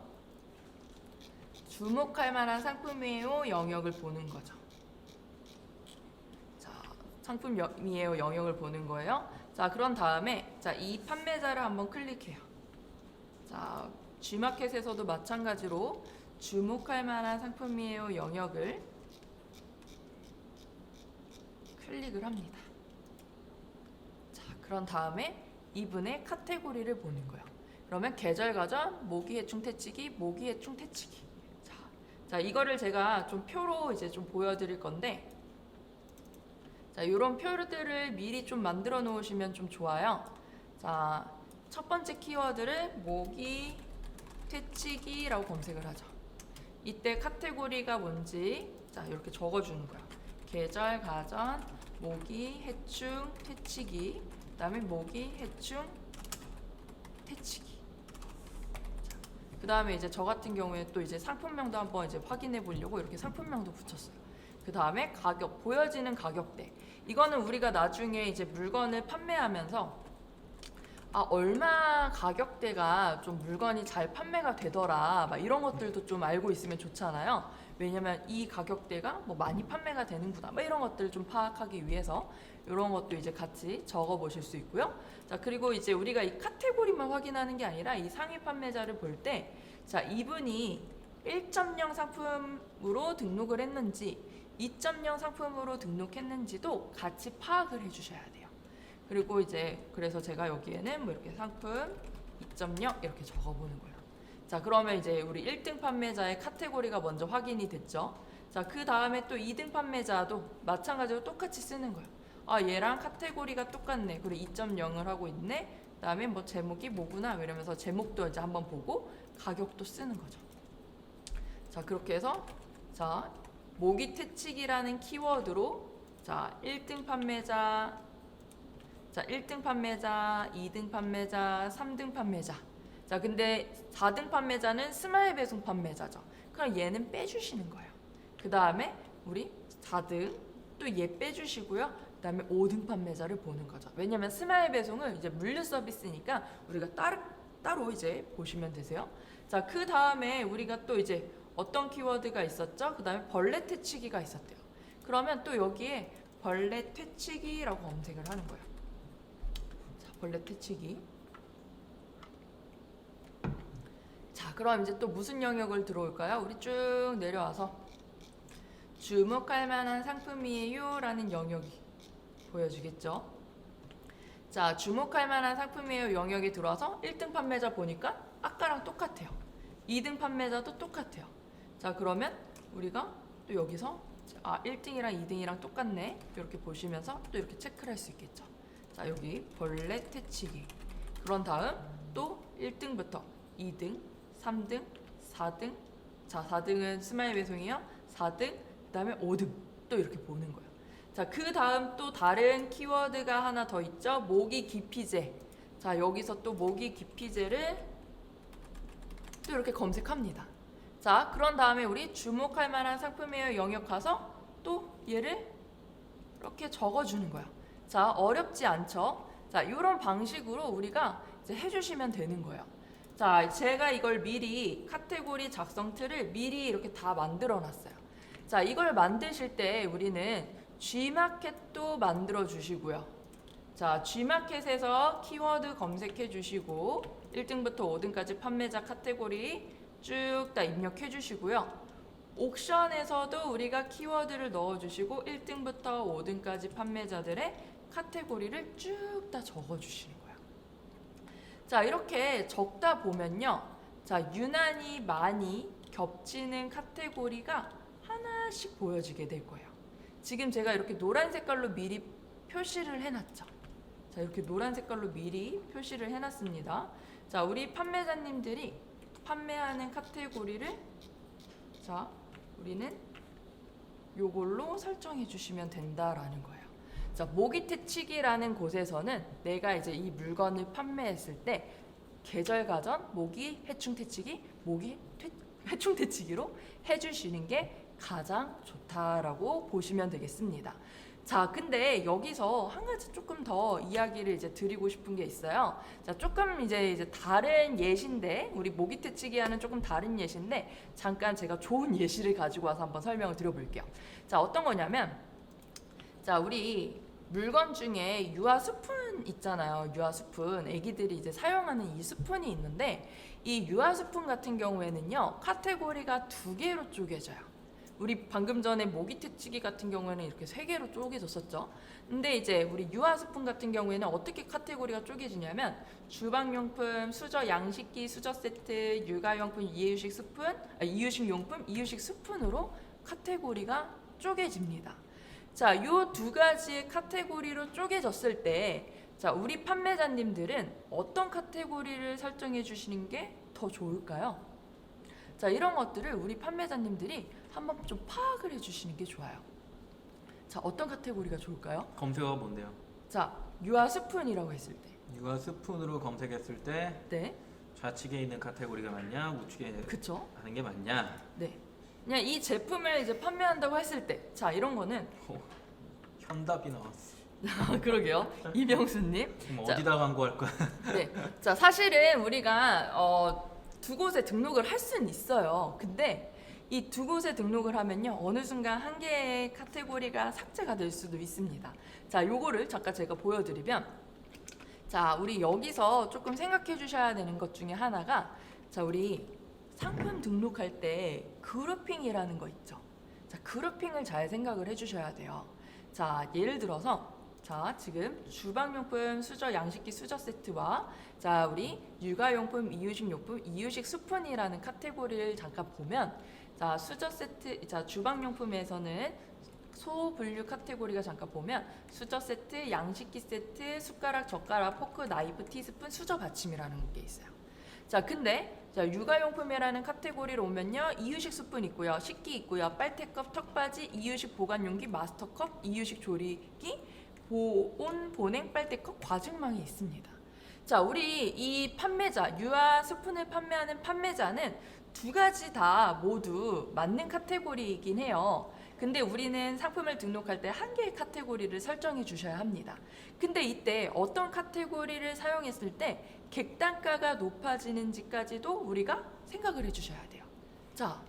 주목할 만한 상품이에요 영역을 보는 거죠. 자, 상품이에요 영역을 보는 거예요. 자, 그런 다음에 자, 이 판매자를 한번 클릭해요. 자, G마켓에서도 마찬가지로 주목할 만한 상품이에요 영역을 클릭을 합니다. 자, 그런 다음에 이분의 카테고리를 보는 거예요. 그러면 계절 가전, 모기 해충 퇴치기, 모기 해충 퇴치기. 자, 이거를 제가 좀 표로 이제 좀 보여드릴 건데, 자, 이런 표들을 미리 좀 만들어 놓으시면 좀 좋아요. 자, 첫 번째 키워드를 모기 퇴치기라고 검색을 하죠. 이때 카테고리가 뭔지 자, 이렇게 적어주는 거야. 계절 가전, 모기 해충 퇴치기, 그다음에 모기 해충 퇴치기. 그 다음에 이제 저 같은 경우에 또 이제 상품명도 한번 이제 확인해 보려고 이렇게 상품명도 붙였어요. 그 다음에 가격, 보여지는 가격대. 이거는 우리가 나중에 이제 물건을 판매하면서 얼마 가격대가 좀 물건이 잘 판매가 되더라, 막 이런 것들도 좀 알고 있으면 좋잖아요. 왜냐면 이 가격대가 뭐 많이 판매가 되는구나, 막 이런 것들을 좀 파악하기 위해서 이런 것도 이제 같이 적어 보실 수 있고요. 자, 그리고 이제 우리가 이 카테고리만 확인하는 게 아니라 이 상위 판매자를 볼 때, 자, 이분이 1.0 상품으로 등록을 했는지 2.0 상품으로 등록했는지도 같이 파악을 해주셔야 돼요. 그리고 이제 그래서 제가 여기에는 뭐 이렇게 상품 2.0 이렇게 적어보는 거예요. 자, 그러면 이제 우리 1등 판매자의 카테고리가 먼저 확인이 됐죠. 자, 그 다음에 또 2등 판매자도 마찬가지로 똑같이 쓰는 거예요. 얘랑 카테고리가 똑같네. 그리고 2.0을 하고 있네. 그다음에 뭐 제목이 뭐구나 이러면서 제목도 이제 한번 보고 가격도 쓰는 거죠. 자, 그렇게 해서 자, 모기 퇴치기라는 키워드로 자, 1등 판매자, 자, 1등 판매자, 2등 판매자, 3등 판매자. 자, 근데 4등 판매자는 스마일 배송 판매자죠. 그럼 얘는 빼주시는 거예요. 그 다음에 우리 4등 또 얘 빼주시고요. 그 다음에 5등 판매자를 보는 거죠. 왜냐면 스마일 배송은 이제 물류 서비스니까 우리가 따로 이제 보시면 되세요. 자, 그 다음에 우리가 또 이제 어떤 키워드가 있었죠? 그 다음에 벌레 퇴치기가 있었대요. 그러면 또 여기에 벌레 퇴치기라고 검색을 하는 거예요. 자, 벌레 퇴치기. 자, 그럼 이제 또 무슨 영역을 들어올까요? 우리 쭉 내려와서 주목할 만한 상품이에요 라는 영역이 보여주겠죠. 자, 주목할 만한 상품이에요 영역이 들어와서 1등 판매자 보니까 아까랑 똑같아요. 2등 판매자도 똑같아요. 자, 그러면 우리가 또 여기서 1등이랑 2등이랑 똑같네 이렇게 보시면서 또 이렇게 체크를 할 수 있겠죠. 자, 여기 벌레 퇴치기. 그런 다음 또 1등부터 2등, 3등, 4등. 자, 4등은 스마일 배송이요. 4등, 그 다음에 5등 또 이렇게 보는 거예요. 자, 그 다음 또 다른 키워드가 하나 더 있죠. 모기 기피제. 자, 여기서 또 모기 기피제를 또 이렇게 검색합니다. 자, 그런 다음에 우리 주목할 만한 상품이에요 영역 가서 또 얘를 이렇게 적어주는 거야. 자, 어렵지 않죠? 자, 이런 방식으로 우리가 이제 해주시면 되는 거예요. 자, 제가 이걸 미리 카테고리 작성 틀을 미리 이렇게 다 만들어 놨어요. 자, 이걸 만드실 때 우리는 G마켓도 만들어 주시고요. 자, G마켓에서 키워드 검색해 주시고 1등부터 5등까지 판매자 카테고리 쭉 다 입력해 주시고요. 옥션에서도 우리가 키워드를 넣어 주시고 1등부터 5등까지 판매자들의 카테고리를 쭉 다 적어 주시는 거예요. 자, 이렇게 적다 보면요. 자, 유난히 많이 겹치는 카테고리가 하나씩 보여지게 될 거예요. 지금 제가 이렇게 노란 색깔로 미리 표시를 해놨죠. 자, 이렇게 노란 색깔로 미리 표시를 해놨습니다. 자, 우리 판매자님들이 판매하는 카테고리를 자, 우리는 요걸로 설정해 주시면 된다라는 거예요. 자, 모기 퇴치기라는 곳에서는 내가 이제 이 물건을 판매했을 때 계절 가전 모기 해충 퇴치기, 해충 퇴치기로 해주시는 게 가장 좋다라고 보시면 되겠습니다. 자, 근데 여기서 한 가지 조금 더 이야기를 이제 드리고 싶은 게 있어요. 자, 조금 이제 다른 예시인데, 우리 모기 퇴치기와는 조금 다른 예시인데, 잠깐 제가 좋은 예시를 가지고 와서 한번 설명을 드려볼게요. 자, 어떤 거냐면, 자, 우리 물건 중에 유아 스푼 있잖아요. 유아 스푼. 애기들이 이제 사용하는 이 스푼이 있는데, 이 유아 스푼 같은 경우에는요, 카테고리가 2개로 쪼개져요. 우리 방금 전에 모기 퇴치기 같은 경우에는 이렇게 3개로 쪼개졌었죠. 근데 이제 우리 유아 스푼 같은 경우에는 어떻게 카테고리가 쪼개지냐면 주방용품, 수저 양식기, 수저 세트, 육아용품, 이유식 스푼, 이유식 용품, 이유식 스푼으로 카테고리가 쪼개집니다. 자, 요 2가지의 카테고리로 쪼개졌을 때, 자, 우리 판매자님들은 어떤 카테고리를 설정해 주시는 게 더 좋을까요? 자, 이런 것들을 우리 판매자님들이 한번 좀 파악을 해주시는 게 좋아요. 자, 어떤 카테고리가 좋을까요? 검색어가 뭔데요? 자, 유아 스푼이라고 했을 때. 유아 스푼으로 검색했을 때 네. 좌측에 있는 카테고리가 맞냐, 우측에 그쵸? 하는 게 맞냐? 네. 그냥 이 제품을 이제 판매한다고 했을 때, 자, 이런 거는 현답이 나왔어. 그러게요. 이명수님. 그럼 자. 어디다 광고할 거야? 네. 자, 사실은 우리가 두 곳에 등록을 할 수는 있어요. 근데 이 두 곳에 등록을 하면요. 어느 순간 한 개의 카테고리가 삭제가 될 수도 있습니다. 자, 요거를 잠깐 제가 보여드리면 자, 우리 여기서 조금 생각해 주셔야 되는 것 중에 하나가 자, 우리 상품 등록할 때 그룹핑이라는 거 있죠. 자, 그룹핑을 잘 생각을 해 주셔야 돼요. 자, 예를 들어서 자, 지금 주방용품 수저 양식기 수저 세트와 자, 우리 육아용품, 이유식용품, 이유식 스푼이라는 카테고리를 잠깐 보면 자, 수저 세트, 자, 주방용품에서는 소분류 카테고리가 잠깐 보면 수저 세트, 양식기 세트, 숟가락, 젓가락, 포크, 나이프, 티스푼, 수저 받침이라는 게 있어요. 자, 근데 자, 육아용품이라는 카테고리로 오면요. 이유식 스푼 있고요. 식기 있고요. 빨대컵, 턱받이, 이유식 보관용기, 마스터컵, 이유식 조리기, 보온, 보냉, 빨대컵, 과즙망이 있습니다. 자, 우리 이 판매자, 유아 스푼을 판매하는 판매자는 두 가지 다 모두 맞는 카테고리이긴 해요. 근데 우리는 상품을 등록할 때 한 개의 카테고리를 설정해 주셔야 합니다. 근데 이때 어떤 카테고리를 사용했을 때 객단가가 높아지는지까지도 우리가 생각을 해 주셔야 돼요. 자,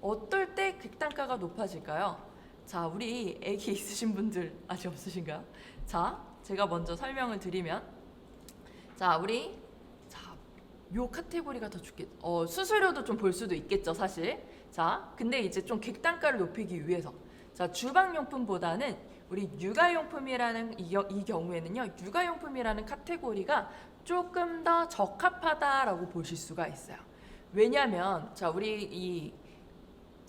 어떨 때 객단가가 높아질까요? 자, 우리 애기 있으신 분들 아직 없으신가요? 자, 제가 먼저 설명을 드리면 자, 우리 자, 요 카테고리가 더 좋겠 수수료도 좀 볼 수도 있겠죠, 사실. 자, 근데 이제 좀 객단가를 높이기 위해서 자, 주방용품보다는 우리 육아용품이라는 이 경우에는요, 육아용품이라는 카테고리가 조금 더 적합하다라고 보실 수가 있어요. 왜냐하면 자, 우리 이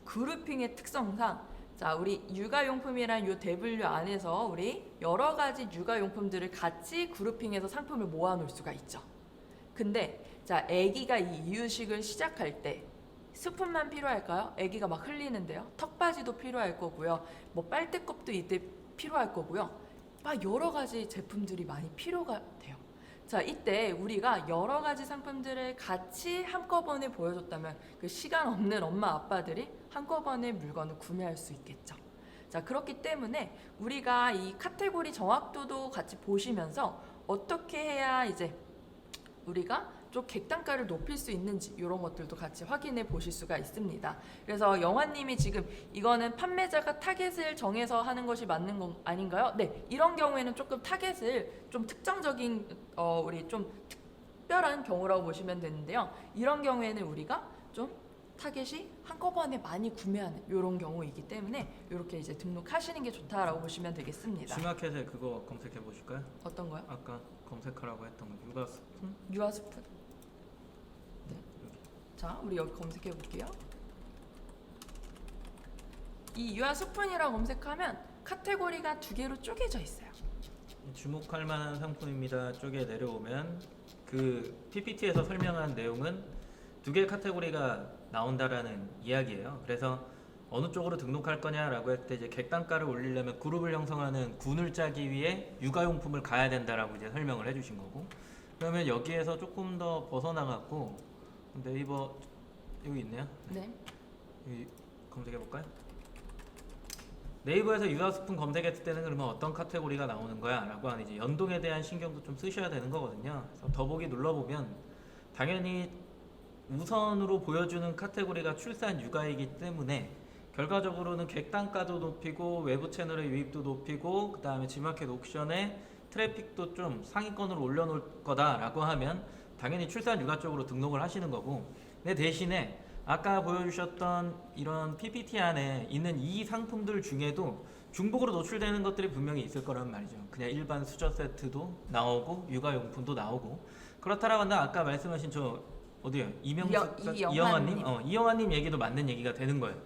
그룹핑의 특성상 자, 우리 육아용품이란 요 대분류 안에서 우리 여러 가지 육아용품들을 같이 그룹핑해서 상품을 모아놓을 수가 있죠. 근데 자, 아기가 이 이유식을 시작할 때 스푼만 필요할까요? 아기가 막 흘리는데요. 턱받이도 필요할 거고요. 뭐 빨대컵도 이때 필요할 거고요. 막 여러 가지 제품들이 많이 필요가 돼요. 자, 이때 우리가 여러 가지 상품들을 같이 한꺼번에 보여줬다면 그 시간 없는 엄마 아빠들이 한꺼번에 물건을 구매할 수 있겠죠. 자, 그렇기 때문에 우리가 이 카테고리 정확도도 같이 보시면서 어떻게 해야 이제 우리가 좀 객단가를 높일 수 있는지 이런 것들도 같이 확인해 보실 수가 있습니다. 그래서 영화님이 지금 이거는 판매자가 타겟을 정해서 하는 것이 맞는 건 아닌가요? 네, 이런 경우에는 조금 타겟을 좀 특정적인 우리 좀 특별한 경우라고 보시면 되는데요. 이런 경우에는 우리가 좀 타겟이 한꺼번에 많이 구매하는 이런 경우이기 때문에 이렇게 이제 등록하시는 게 좋다라고 보시면 되겠습니다. G마켓에 그거 검색해 보실까요? 어떤 거요? 아까 검색하라고 했던 거 육아 스푼? 유아 스푼. 네. 자, 우리 여기 검색해 볼게요. 이 유아 스푼이라고 검색하면 카테고리가 두 개로 쪼개져 있어요. 주목할 만한 상품입니다 쪽에 내려오면 그 PPT에서 설명한 내용은 두 개의 카테고리가 나온다라는 이야기예요. 그래서 어느 쪽으로 등록할 거냐라고 할 때 이제 객단가를 올리려면 그룹을 형성하는 군을 짜기 위해 육아용품을 가야 된다라고 이제 설명을 해주신 거고, 그러면 여기에서 조금 더 벗어나갖고 네이버 여기 있네요. 네. 여기 검색해 볼까요? 네이버에서 유아 스푼 검색했을 때는 그러면 어떤 카테고리가 나오는 거야? 라고 하는 이제 연동에 대한 신경도 좀 쓰셔야 되는 거거든요. 그래서 더보기 눌러보면 당연히 우선으로 보여주는 카테고리가 출산 육아이기 때문에 결과적으로는 객단가도 높이고 외부 채널의 유입도 높이고 그 다음에 G마켓 옥션에 트래픽도 좀 상위권으로 올려놓을 거다라고 하면 당연히 출산 육아 쪽으로 등록을 하시는 거고, 근데 대신에 아까 보여주셨던 이런 PPT 안에 있는 이 상품들 중에도 중복으로 노출되는 것들이 분명히 있을 거란 말이죠. 그냥 일반 수저 세트도 나오고 육아용품도 나오고, 그렇다라고 한다 아까 말씀하신 저 어디요? 이영환님? 이영환님 얘기도 맞는 얘기가 되는 거예요.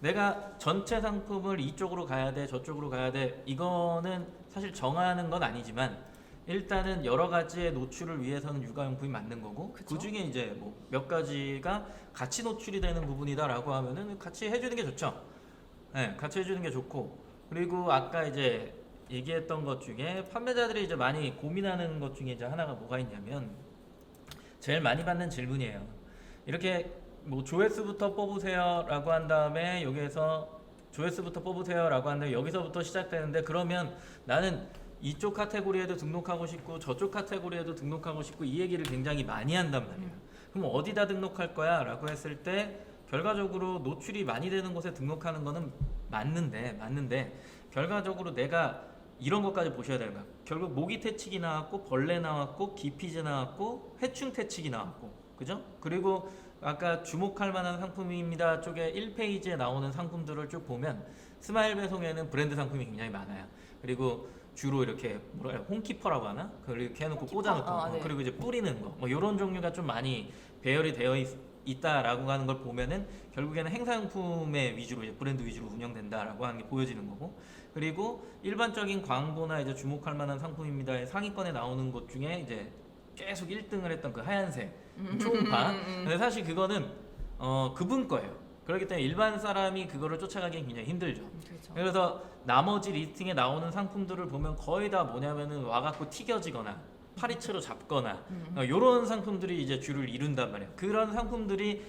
내가 전체 상품을 이쪽으로 가야 돼 저쪽으로 가야 돼 이거는 사실 정하는 건 아니지만 일단은 여러 가지의 노출을 위해서는 육아용품이 맞는 거고, 그 중에 이제 뭐 몇 가지가 같이 노출이 되는 부분이다라고 하면은 같이 해주는 게 좋죠. 네, 같이 해주는 게 좋고, 그리고 아까 이제 얘기했던 것 중에 판매자들이 이제 많이 고민하는 것 중에 이제 하나가 뭐가 있냐면 제일 많이 받는 질문이에요. 이렇게 뭐 조회수부터 뽑으세요라고 한 다음에 여기에서 조회수부터 뽑으세요라고 한 다음에 여기서부터 시작되는데 그러면 나는 이쪽 카테고리에도 등록하고 싶고 저쪽 카테고리에도 등록하고 싶고 이 얘기를 굉장히 많이 한단 말이에요. 그럼 어디다 등록할 거야? 라고 했을 때 결과적으로 노출이 많이 되는 곳에 등록하는 거는 맞는데 결과적으로 내가 이런 것까지 보셔야 되는 거야. 결국 모기 퇴치기 나왔고 벌레 나왔고 기피제 나왔고 해충 퇴치기 나왔고 그죠? 그리고 아까 주목할 만한 상품입니다 쪽에 1페이지에 나오는 상품들을 쭉 보면 스마일 배송에는 브랜드 상품이 굉장히 많아요. 그리고 주로 이렇게 뭐라 홈키퍼라고 하나? 그렇게 해놓고 홈키퍼? 꽂아놓고 네. 그리고 이제 뿌리는 거 뭐 이런 종류가 좀 많이 배열이 되어 있다라고 하는 걸 보면은 결국에는 행사용품의 위주로 이제 브랜드 위주로 운영된다라고 하는 게 보여지는 거고 그리고 일반적인 광고나 이제 주목할 만한 상품입니다의 상위권에 나오는 것 중에 이제 계속 1등을 했던 그 하얀색 초음파 근데 사실 그거는 그분 거예요. 그렇기 때문에 일반 사람이 그거를 쫓아가기 굉장히 힘들죠. 그렇죠. 그래서 나머지 리스팅에 나오는 상품들을 보면 거의 다 뭐냐면은 와갖고 튀겨지거나 파리채로 잡거나 이런 상품들이 이제 주를 이룬단 말이에요. 그런 상품들이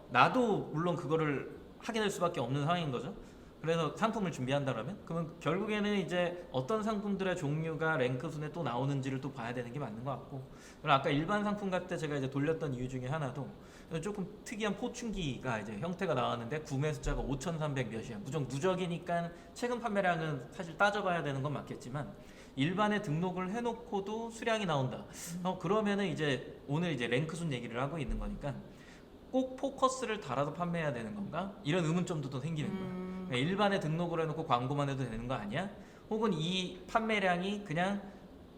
나도 물론 그거를 하게 될 수밖에 없는 상황인 거죠. 그래서 상품을 준비한다면 그러면 결국에는 이제 어떤 상품들의 종류가 랭크 순에 또 나오는지를 또 봐야 되는 게 맞는 것 같고 그리고 아까 일반 상품 같을 때 제가 이제 돌렸던 이유 중에 하나도 조금 특이한 포춘기가 이제 형태가 나왔는데 구매 숫자가 5,300 몇이야. 누적이니까 최근 판매량은 사실 따져봐야 되는 건 맞겠지만 일반에 등록을 해놓고도 수량이 나온다. 그러면은 이제 오늘 이제 랭크순 얘기를 하고 있는 거니까 꼭 포커스를 달아서 판매해야 되는 건가? 이런 의문점도 또 생기는 거야. 그러니까 일반에 등록을 해놓고 광고만 해도 되는 거 아니야? 혹은 이 판매량이 그냥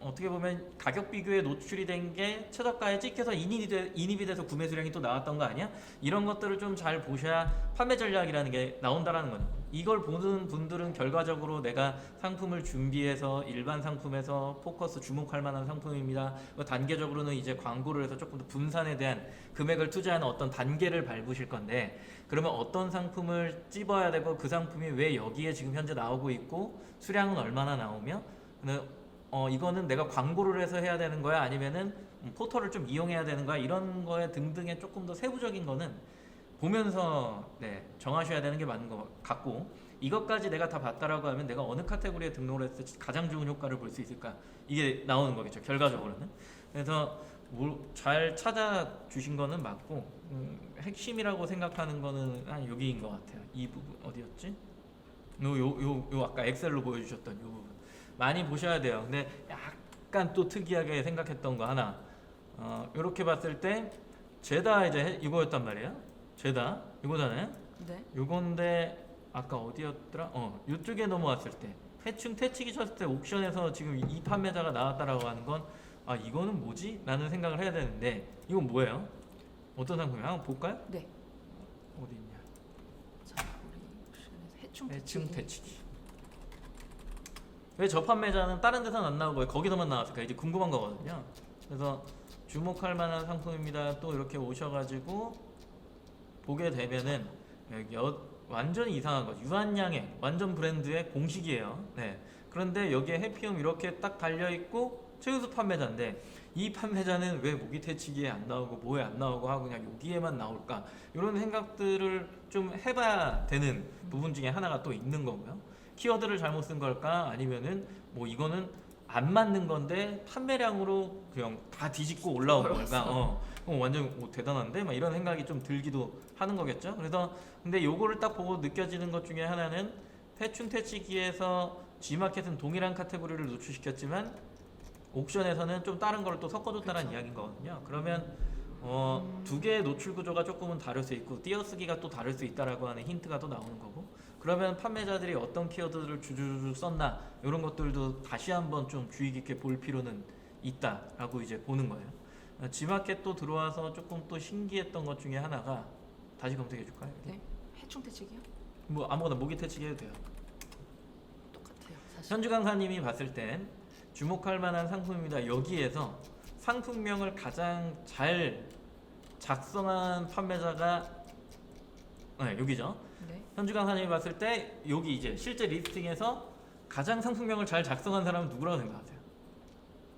어떻게 보면 가격 비교에 노출이 된 게 최저가에 찍혀서 인입이 돼서 구매 수량이 또 나왔던 거 아니야? 이런 것들을 좀 잘 보셔야 판매 전략이라는 게 나온다라는 거죠. 이걸 보는 분들은 결과적으로 내가 상품을 준비해서 일반 상품에서 포커스 주목할 만한 상품입니다. 단계적으로는 이제 광고를 해서 조금 더 분산에 대한 금액을 투자하는 어떤 단계를 밟으실 건데 그러면 어떤 상품을 찝어야 되고 그 상품이 왜 여기에 지금 현재 나오고 있고 수량은 얼마나 나오며 이거는 내가 광고를 해서 해야 되는 거야 아니면은 포털을 좀 이용해야 되는 거야 이런 거에 등등의 조금 더 세부적인 거는 보면서 정하셔야 되는 게 맞는 것 같고 이것까지 내가 다 봤다라고 하면 내가 어느 카테고리에 등록을 했을 때 가장 좋은 효과를 볼 수 있을까 이게 나오는 거겠죠 결과적으로는. 그래서 잘 찾아주신 거는 맞고 핵심이라고 생각하는 거는 한 여기인 것 같아요. 이 부분 어디였지? 요 아까 엑셀로 보여주셨던 요 부분 많이 보셔야 돼요. 근데 약간 또 특이하게 생각했던 거 하나 이렇게 봤을 때 제다 이제 이거였단 말이에요. 제다 이거잖아요. 네. 요건데 아까 어디였더라? 이쪽에 넘어왔을 때 해충 퇴치기 쳤을 때 옥션에서 지금 이 판매자가 나왔다라고 하는 건 이거는 뭐지? 라는 생각을 해야 되는데 이건 뭐예요? 어떤 상품이야? 한번 볼까요? 네. 어디 있냐? 자, 우리 옵션에서 해충 퇴치기. 왜 저 판매자는 다른 데서는 안 나오고 왜 거기서만 나왔을까? 이제 궁금한 거거든요. 그래서 주목할 만한 상품입니다. 또 이렇게 오셔가지고 보게 되면은 완전히 이상한 거죠. 유한양의 완전 브랜드의 공식이에요. 네. 그런데 여기에 해피홈 이렇게 딱 달려 있고 최우수 판매자인데 이 판매자는 왜 모기 퇴치기에 안 나오고 뭐에 안 나오고 하고 그냥 여기에만 나올까? 이런 생각들을 좀 해봐야 되는 부분 중에 하나가 또 있는 거고요. 키워드를 잘못 쓴 걸까? 아니면은 뭐 이거는 안 맞는 건데 판매량으로 그냥 다 뒤집고 올라온 걸까? 완전 대단한데? 막 이런 생각이 좀 들기도 하는 거겠죠. 그래서 근데 요거를 딱 보고 느껴지는 것 중에 하나는 해충 퇴치기에서 G마켓은 동일한 카테고리를 노출시켰지만 옥션에서는 좀 다른 걸 또 섞어줬다는 이야기인 거거든요. 그러면 두 개의 노출 구조가 조금은 다를 수 있고 띄어쓰기가 또 다를 수 있다라고 하는 힌트가 또 나오는 거고 그러면 판매자들이 어떤 키워드를 주주주 썼나 이런 것들도 다시 한번 좀 주의 깊게 볼 필요는 있다라고 이제 보는 거예요. G마켓도 들어와서 조금 또 신기했던 것 중에 하나가 다시 검색해 줄까요? 네. 해충 퇴치기요? 뭐 아무거나 모기 퇴치기 해도 돼요. 똑같아요. 사실. 현주 강사님이 봤을 땐 주목할 만한 상품입니다. 여기에서 상품명을 가장 잘 작성한 판매자가 여기죠. 네. 현주 강사님이 봤을 때 여기 이제 실제 리스팅에서 가장 상품명을 잘 작성한 사람은 누구라고 생각하세요?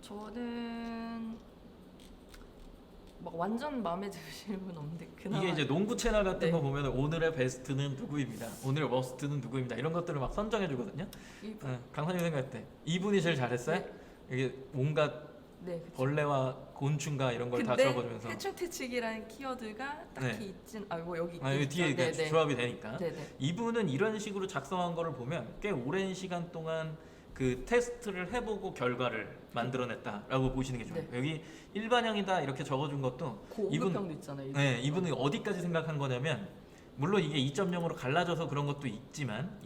저는 막 완전 마음에 드시는 분 없는데 그나마 이게 이제 농구 채널 같은 네. 거 보면 오늘의 베스트는 누구입니다. 오늘의 워스트는 누구입니다. 이런 것들을 막 선정해 주거든요. 이분 강사님 생각할 때 이분이 제일 잘했어요? 네. 이게 온갖 네, 그쵸. 벌레와 곤충과 이런 걸 다 근데 적어주면서 해충태치기라는 키워드가 딱히 네. 있진 뭐 여기 여기 뒤에 있죠. 이게 조합이 되니까 네네. 이분은 이런 식으로 작성한 거를 보면 꽤 오랜 시간 동안 그 테스트를 해보고 결과를 만들어냈다라고 보시는 게 좋아요. 네. 여기 일반형이다 이렇게 적어준 것도 고급형도 있잖아요. 네, 이분은 어디까지 생각한 거냐면 물론 이게 2.0으로 갈라져서 그런 것도 있지만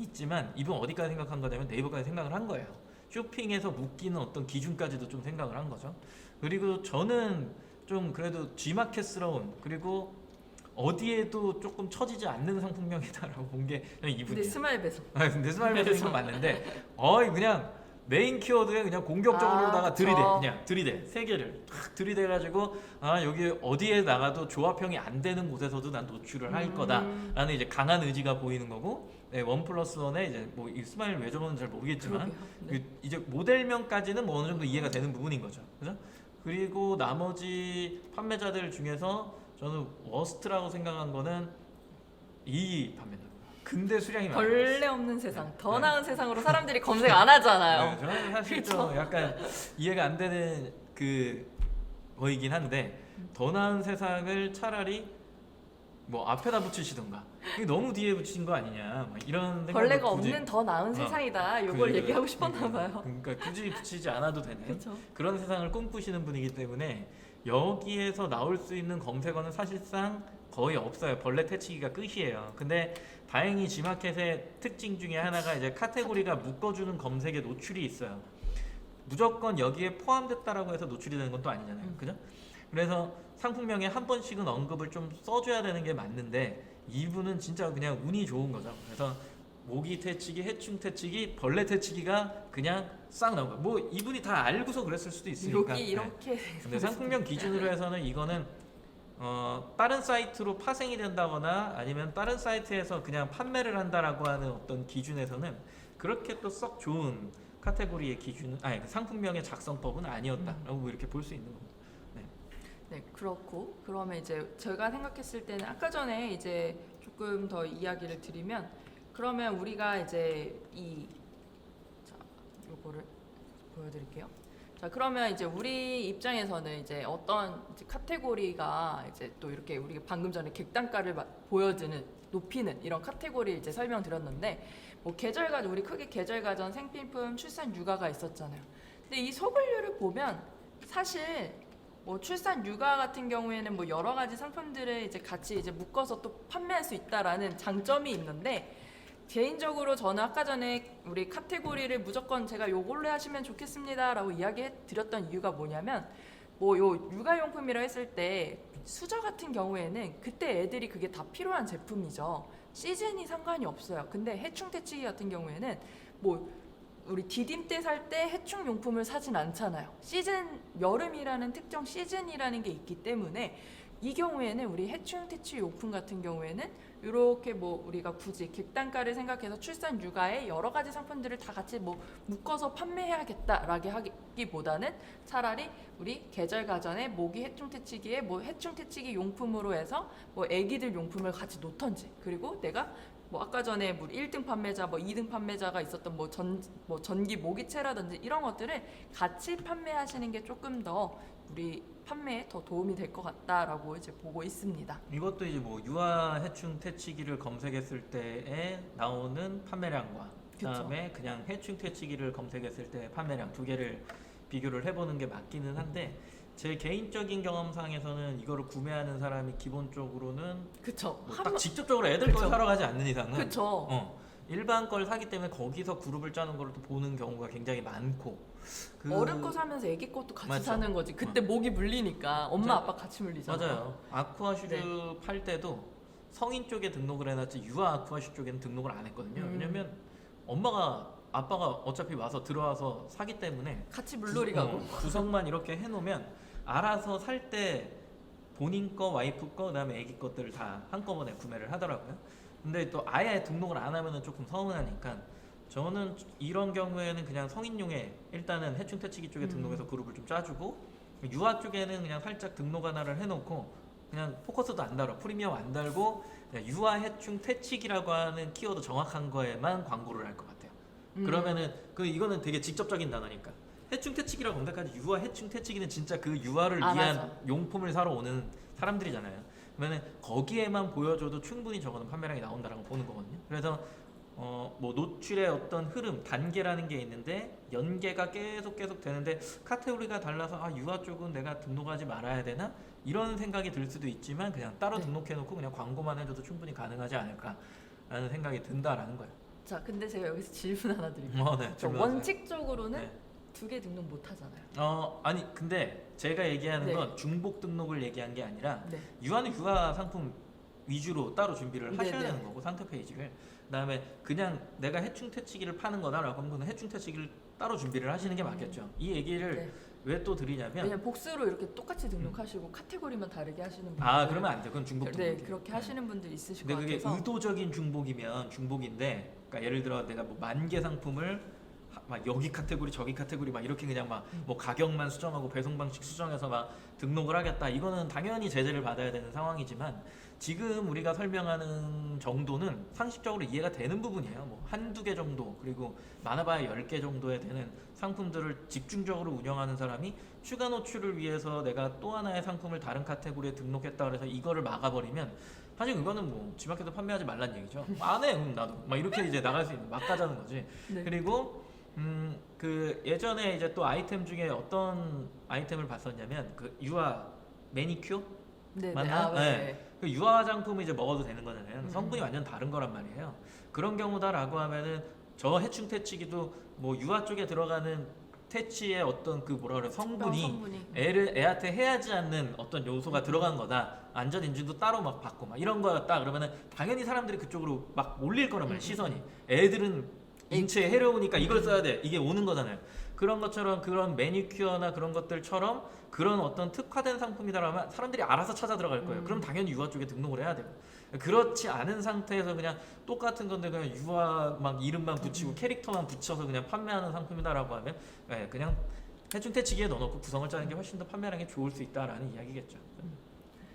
이분 어디까지 생각한 거냐면 네이버까지 생각을 한 거예요. 쇼핑에서 묶이는 어떤 기준까지도 좀 생각을 한 거죠. 그리고 저는 좀 그래도 G마켓스러운 그리고 어디에도 조금 처지지 않는 상품명이다라고 본 게 근데 이분이에요. 스마일 배송. 근데 스마일 배송은 맞는데 그냥 메인 키워드에 그냥 공격적으로다가 그쵸. 들이대 세 개를 탁 들이대가지고 여기 어디에 나가도 조합형이 안 되는 곳에서도 난 노출을 할 거다라는 이제 강한 의지가 보이는 거고 네, 1+1에 이제 뭐 이 스마일 왜 저러는지 잘 모르겠지만 그러게요. 네. 그 이제 모델명까지는 뭐 어느 정도 이해가 되는 부분인 거죠. 그죠? 그리고 나머지 판매자들 중에서 저는 워스트라고 생각한 거는 이 판매자. 근데 수량이 많아요. 벌레 없는 세상, 더 네. 나은 세상으로 사람들이 검색 안 하잖아요. 네, 저는 사실 좀 약간 이해가 안 되는 그 거이긴 한데 더 나은 세상을 차라리 뭐 앞에다 붙이시던가 이게 너무 뒤에 붙이신 거 아니냐 막 이런 생각도 벌레가 굳이- 없는 더 나은 세상이다. 이걸 그러니까요. 얘기하고 싶었나 봐요. 그러니까 굳이 붙이지 않아도 되는 그렇죠. 그런 세상을 꿈꾸시는 분이기 때문에 여기에서 나올 수 있는 검색어는 사실상 거의 없어요. 벌레 퇴치기가 끝이에요. 근데 다행히 G마켓의 특징 중에 하나가 이제 카테고리가 묶어주는 검색에 노출이 있어요. 무조건 여기에 포함됐다라고 해서 노출이 되는 건 또 아니잖아요. 그죠? 그래서 상품명에 한 번씩은 언급을 좀 써줘야 되는 게 맞는데 이분은 진짜 그냥 운이 좋은 거죠. 그래서 모기 퇴치기, 해충 퇴치기, 벌레 퇴치기가 그냥 싹 나온 거예요. 뭐 이분이 다 알고서 그랬을 수도 있으니까. 여기 이렇게 근데 상품명 기준으로 해서는 이거는 다른 사이트로 파생이 된다거나 아니면 다른 사이트에서 그냥 판매를 한다라고 하는 어떤 기준에서는 그렇게 또 썩 좋은 카테고리의 기준은 그 상품명의 작성법은 아니었다라고 이렇게 볼 수 있는 겁니다. 네, 그렇고 그러면 이제 제가 생각했을 때는 아까 전에 이제 조금 더 이야기를 드리면 그러면 우리가 이제 요거를 보여드릴게요. 자, 그러면 이제 우리 입장에서는 이제 어떤 이제 카테고리가 이제 또 이렇게 우리가 방금 전에 객단가를 보여주는 높이는 이런 카테고리 이제 설명드렸는데 뭐 계절가전 우리 크게 계절가전 생필품 출산 육아가 있었잖아요. 근데 이 소분류를 보면 사실 뭐 출산 육아 같은 경우에는 뭐 여러 가지 상품들을 이제 같이 이제 묶어서 또 판매할 수 있다라는 장점이 있는데 개인적으로 저는 아까 전에 우리 카테고리를 무조건 제가 요걸로 하시면 좋겠습니다라고 이야기해 드렸던 이유가 뭐냐면 뭐 요 육아용품이라 했을 때 수저 같은 경우에는 그때 애들이 그게 다 필요한 제품이죠. 시즌이 상관이 없어요. 근데 해충 퇴치기 같은 경우에는 뭐 우리 디딤 때 살 때 해충 용품을 사진 않잖아요. 시즌 여름이라는 특정 시즌이라는 게 있기 때문에 이 경우에는 우리 해충 퇴치 용품 같은 경우에는 이렇게 뭐 우리가 굳이 객단가를 생각해서 출산 육아에 여러 가지 상품들을 다 같이 뭐 묶어서 판매해야겠다라고 하기보다는 차라리 우리 계절 가전에 모기 해충 퇴치기에 뭐 해충 퇴치기 용품으로 해서 뭐 애기들 용품을 같이 놓던지 그리고 내가 뭐 아까 전에 뭐 1등 판매자, 뭐 2등 판매자가 있었던 뭐 전기 모기채라든지 이런 것들을 같이 판매하시는 게 조금 더 우리 판매에 더 도움이 될 것 같다라고 이제 보고 있습니다. 이것도 이제 뭐 유아 해충 퇴치기를 검색했을 때에 나오는 판매량과 그다음에 그냥 해충 퇴치기를 검색했을 때 판매량 두 개를 비교를 해보는 게 맞기는 한데 제 개인적인 경험상에서는 이거를 구매하는 사람이 기본적으로는 그쵸. 뭐 딱 직접적으로 애들 걸 사러 가지 않는 이상은 그쵸. 일반 걸 사기 때문에 거기서 그룹을 짜는 걸 또 보는 경우가 굉장히 많고 어른 거 사면서 애기 것도 같이 맞죠. 사는 거지. 그때 목이 물리니까 엄마 아빠 같이 물리잖아. 맞아요. 아쿠아슈즈 네. 팔 때도 성인 쪽에 등록을 해놨지 유아 아쿠아슈 쪽에는 등록을 안 했거든요. 왜냐면 엄마가 아빠가 어차피 와서 들어와서 사기 때문에 같이 물놀이 가고. 구성만 이렇게 해놓으면 알아서 살 때 본인 거, 와이프 거, 그다음에 애기 것들을 다 한꺼번에 구매를 하더라고요. 근데 또 아예 등록을 안 하면은 조금 서운하니까 저는 이런 경우에는 그냥 성인용에 일단은 해충 퇴치기 쪽에 등록해서 그룹을 좀 짜주고 유아 쪽에는 그냥 살짝 등록 하나를 해놓고 그냥 포커스도 안 달아, 프리미엄 안 달고 그냥 유아 해충 퇴치기라고 하는 키워드 정확한 거에만 광고를 할 것 같아요. 그러면은 이거는 되게 직접적인 단어니까 해충 퇴치기라고 검색하지 유아 해충 퇴치기는 진짜 그 유아를 위한 맞아. 용품을 사러 오는 사람들이잖아요. 그러면은 거기에만 보여줘도 충분히 적어도 판매량이 나온다라고 보는 거거든요. 그래서 뭐 노출의 어떤 흐름, 단계라는 게 있는데 연계가 계속 되는데 카테고리가 달라서 아 유아 쪽은 내가 등록하지 말아야 되나? 이런 생각이 들 수도 있지만 그냥 따로 네. 등록해놓고 그냥 광고만 해줘도 충분히 가능하지 않을까라는 생각이 든다라는 거예요. 자, 근데 제가 여기서 질문 하나 드릴게요. 네, 저 질문하세요. 원칙적으로는 네. 2개 등록 못 하잖아요. 아니 근데 제가 얘기하는 네. 건 중복 등록을 얘기한 게 아니라 네. 유아는 유아 상품 위주로 따로 준비를 하셔야 네, 네. 되는 거고 상태 페이지를 그다음에 그냥 내가 해충 퇴치기를 파는 거다라고 하면 해충 퇴치기를 따로 준비를 하시는 게 맞겠죠. 이 얘기를 네. 왜 또 드리냐면 왜냐면 복수로 이렇게 똑같이 등록하시고 카테고리만 다르게 하시는 분들 그러면 안 돼. 그건 중복 네, 등록이에요. 그렇게 하시는 분들 있으실 근데 것 그게 같아서 의도적인 중복이면 중복인데, 그러니까 예를 들어 내가 뭐 10,000개 상품을 막 여기 카테고리 저기 카테고리 막 이렇게 그냥 막 뭐 가격만 수정하고 배송 방식 수정해서 막 등록을 하겠다. 이거는 당연히 제재를 받아야 되는 상황이지만 지금 우리가 설명하는 정도는 상식적으로 이해가 되는 부분이에요. 뭐 한두 개 정도 그리고 많아봐야 10개 정도에 되는 상품들을 집중적으로 운영하는 사람이 추가 노출을 위해서 내가 또 하나의 상품을 다른 카테고리에 등록했다 그래서 이거를 막아버리면 사실 그거는 뭐 지마켓에서 판매하지 말란 얘기죠. 안 해, 나도 막 이렇게 이제 나갈 수 있는 막 가자는 거지. 네. 그리고 그 예전에 이제 또 아이템 중에 어떤 아이템을 봤었냐면 그 유아 매니큐어 네, 맞나? 네. 네. 그 유아 화장품을 이제 먹어도 되는 거잖아요. 성분이 완전 다른 거란 말이에요. 그런 경우다라고 하면은 저 해충 퇴치기도 뭐 유아 쪽에 들어가는 퇴치의 어떤 그 뭐라 그래 성분이 애한테 해하지 않는 어떤 요소가 들어간 거다. 안전 인증도 따로 막 받고 막 이런 거였다. 그러면은 당연히 사람들이 그쪽으로 막 몰릴 거란 말이에요. 시선이. 애들은 인체에 해로우니까 이걸 써야 돼. 이게 오는 거잖아요. 그런 것처럼 그런 매니큐어나 그런 것들처럼 그런 어떤 특화된 상품이다라면 사람들이 알아서 찾아 들어갈 거예요. 그럼 당연히 유아 쪽에 등록을 해야 돼요. 그렇지 않은 상태에서 그냥 똑같은 건데 그냥 유아 막 이름만 붙이고 캐릭터만 붙여서 그냥 판매하는 상품이다라고 하면 그냥 해충 퇴치기에 넣어놓고 구성을 짜는 게 훨씬 더 판매량이 좋을 수 있다라는 이야기겠죠.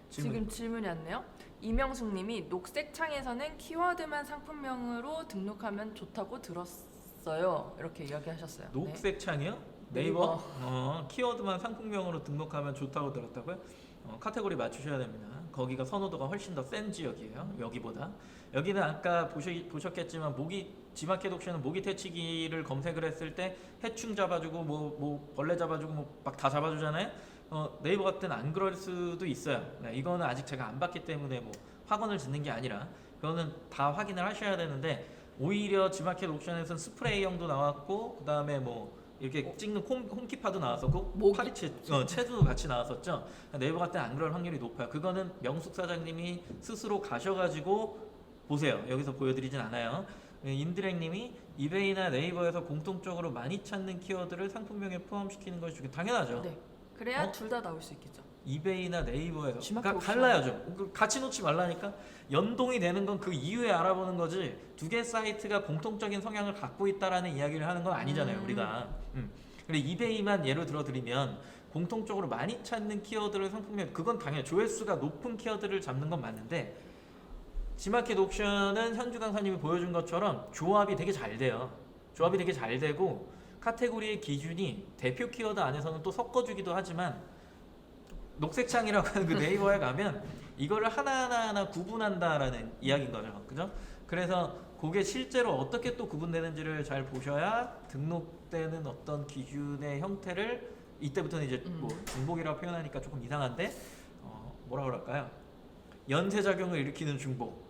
지금 질문이 왔네요. 이명숙님이 녹색 창에서는 키워드만 상품명으로 등록하면 좋다고 들었어요. 이렇게 이야기하셨어요. 녹색 창이요? 네이버? 키워드만 상품명으로 등록하면 좋다고 들었다고요? 카테고리 맞추셔야 됩니다. 거기가 선호도가 훨씬 더 센 지역이에요. 여기보다. 여기는 아까 보셨겠지만 지마켓 옥션은 모기 퇴치기를 검색을 했을 때 해충 잡아주고 뭐 벌레 잡아주고 뭐 막 다 잡아주잖아요. 네이버 같은 안 그럴 수도 있어요. 네, 이거는 아직 제가 안 봤기 때문에 뭐 확언을 짓는 게 아니라 그거는 다 확인을 하셔야 되는데 오히려 지마켓 옥션에서는 스프레이형도 나왔고 그 다음에 뭐 이렇게 찍는 홈키파도 나왔었고 파리채 채도 같이 나왔었죠. 네이버 같은 안 그럴 확률이 높아요. 그거는 명숙 사장님이 스스로 가셔가지고 보세요. 여기서 보여드리진 않아요. 임드랭님이 이베이나 네이버에서 공통적으로 많이 찾는 키워드를 상품명에 포함시키는 것이 좋겠다. 당연하죠. 네. 그래야 둘 다 나올 수 있겠죠. 이베이나 네이버에서 지마켓 갈라요 좀. 같이 놓지 말라니까. 연동이 되는 건 그 이후에 알아보는 거지 두 개 사이트가 공통적인 성향을 갖고 있다라는 이야기를 하는 건 아니잖아요 우리가. 그리고 이베이만 예로 들어드리면 공통적으로 많이 찾는 키워드를 상품명 그건 당연히 조회수가 높은 키워드를 잡는 건 맞는데 지마켓 옥션은 현주 강사님이 보여준 것처럼 조합이 되게 잘 돼요. 조합이 되게 잘 되고 카테고리의 기준이 대표 키워드 안에서는 또 섞어주기도 하지만 녹색창이라고 하는 그 네이버에 가면 이거를 하나하나 구분한다라는 이야기인 거죠. 그죠? 그래서 그게 실제로 어떻게 또 구분되는지를 잘 보셔야 등록되는 어떤 기준의 형태를 이때부터는 이제 뭐 중복이라고 표현하니까 조금 이상한데 뭐라 그럴까요? 연쇄작용을 일으키는 중복.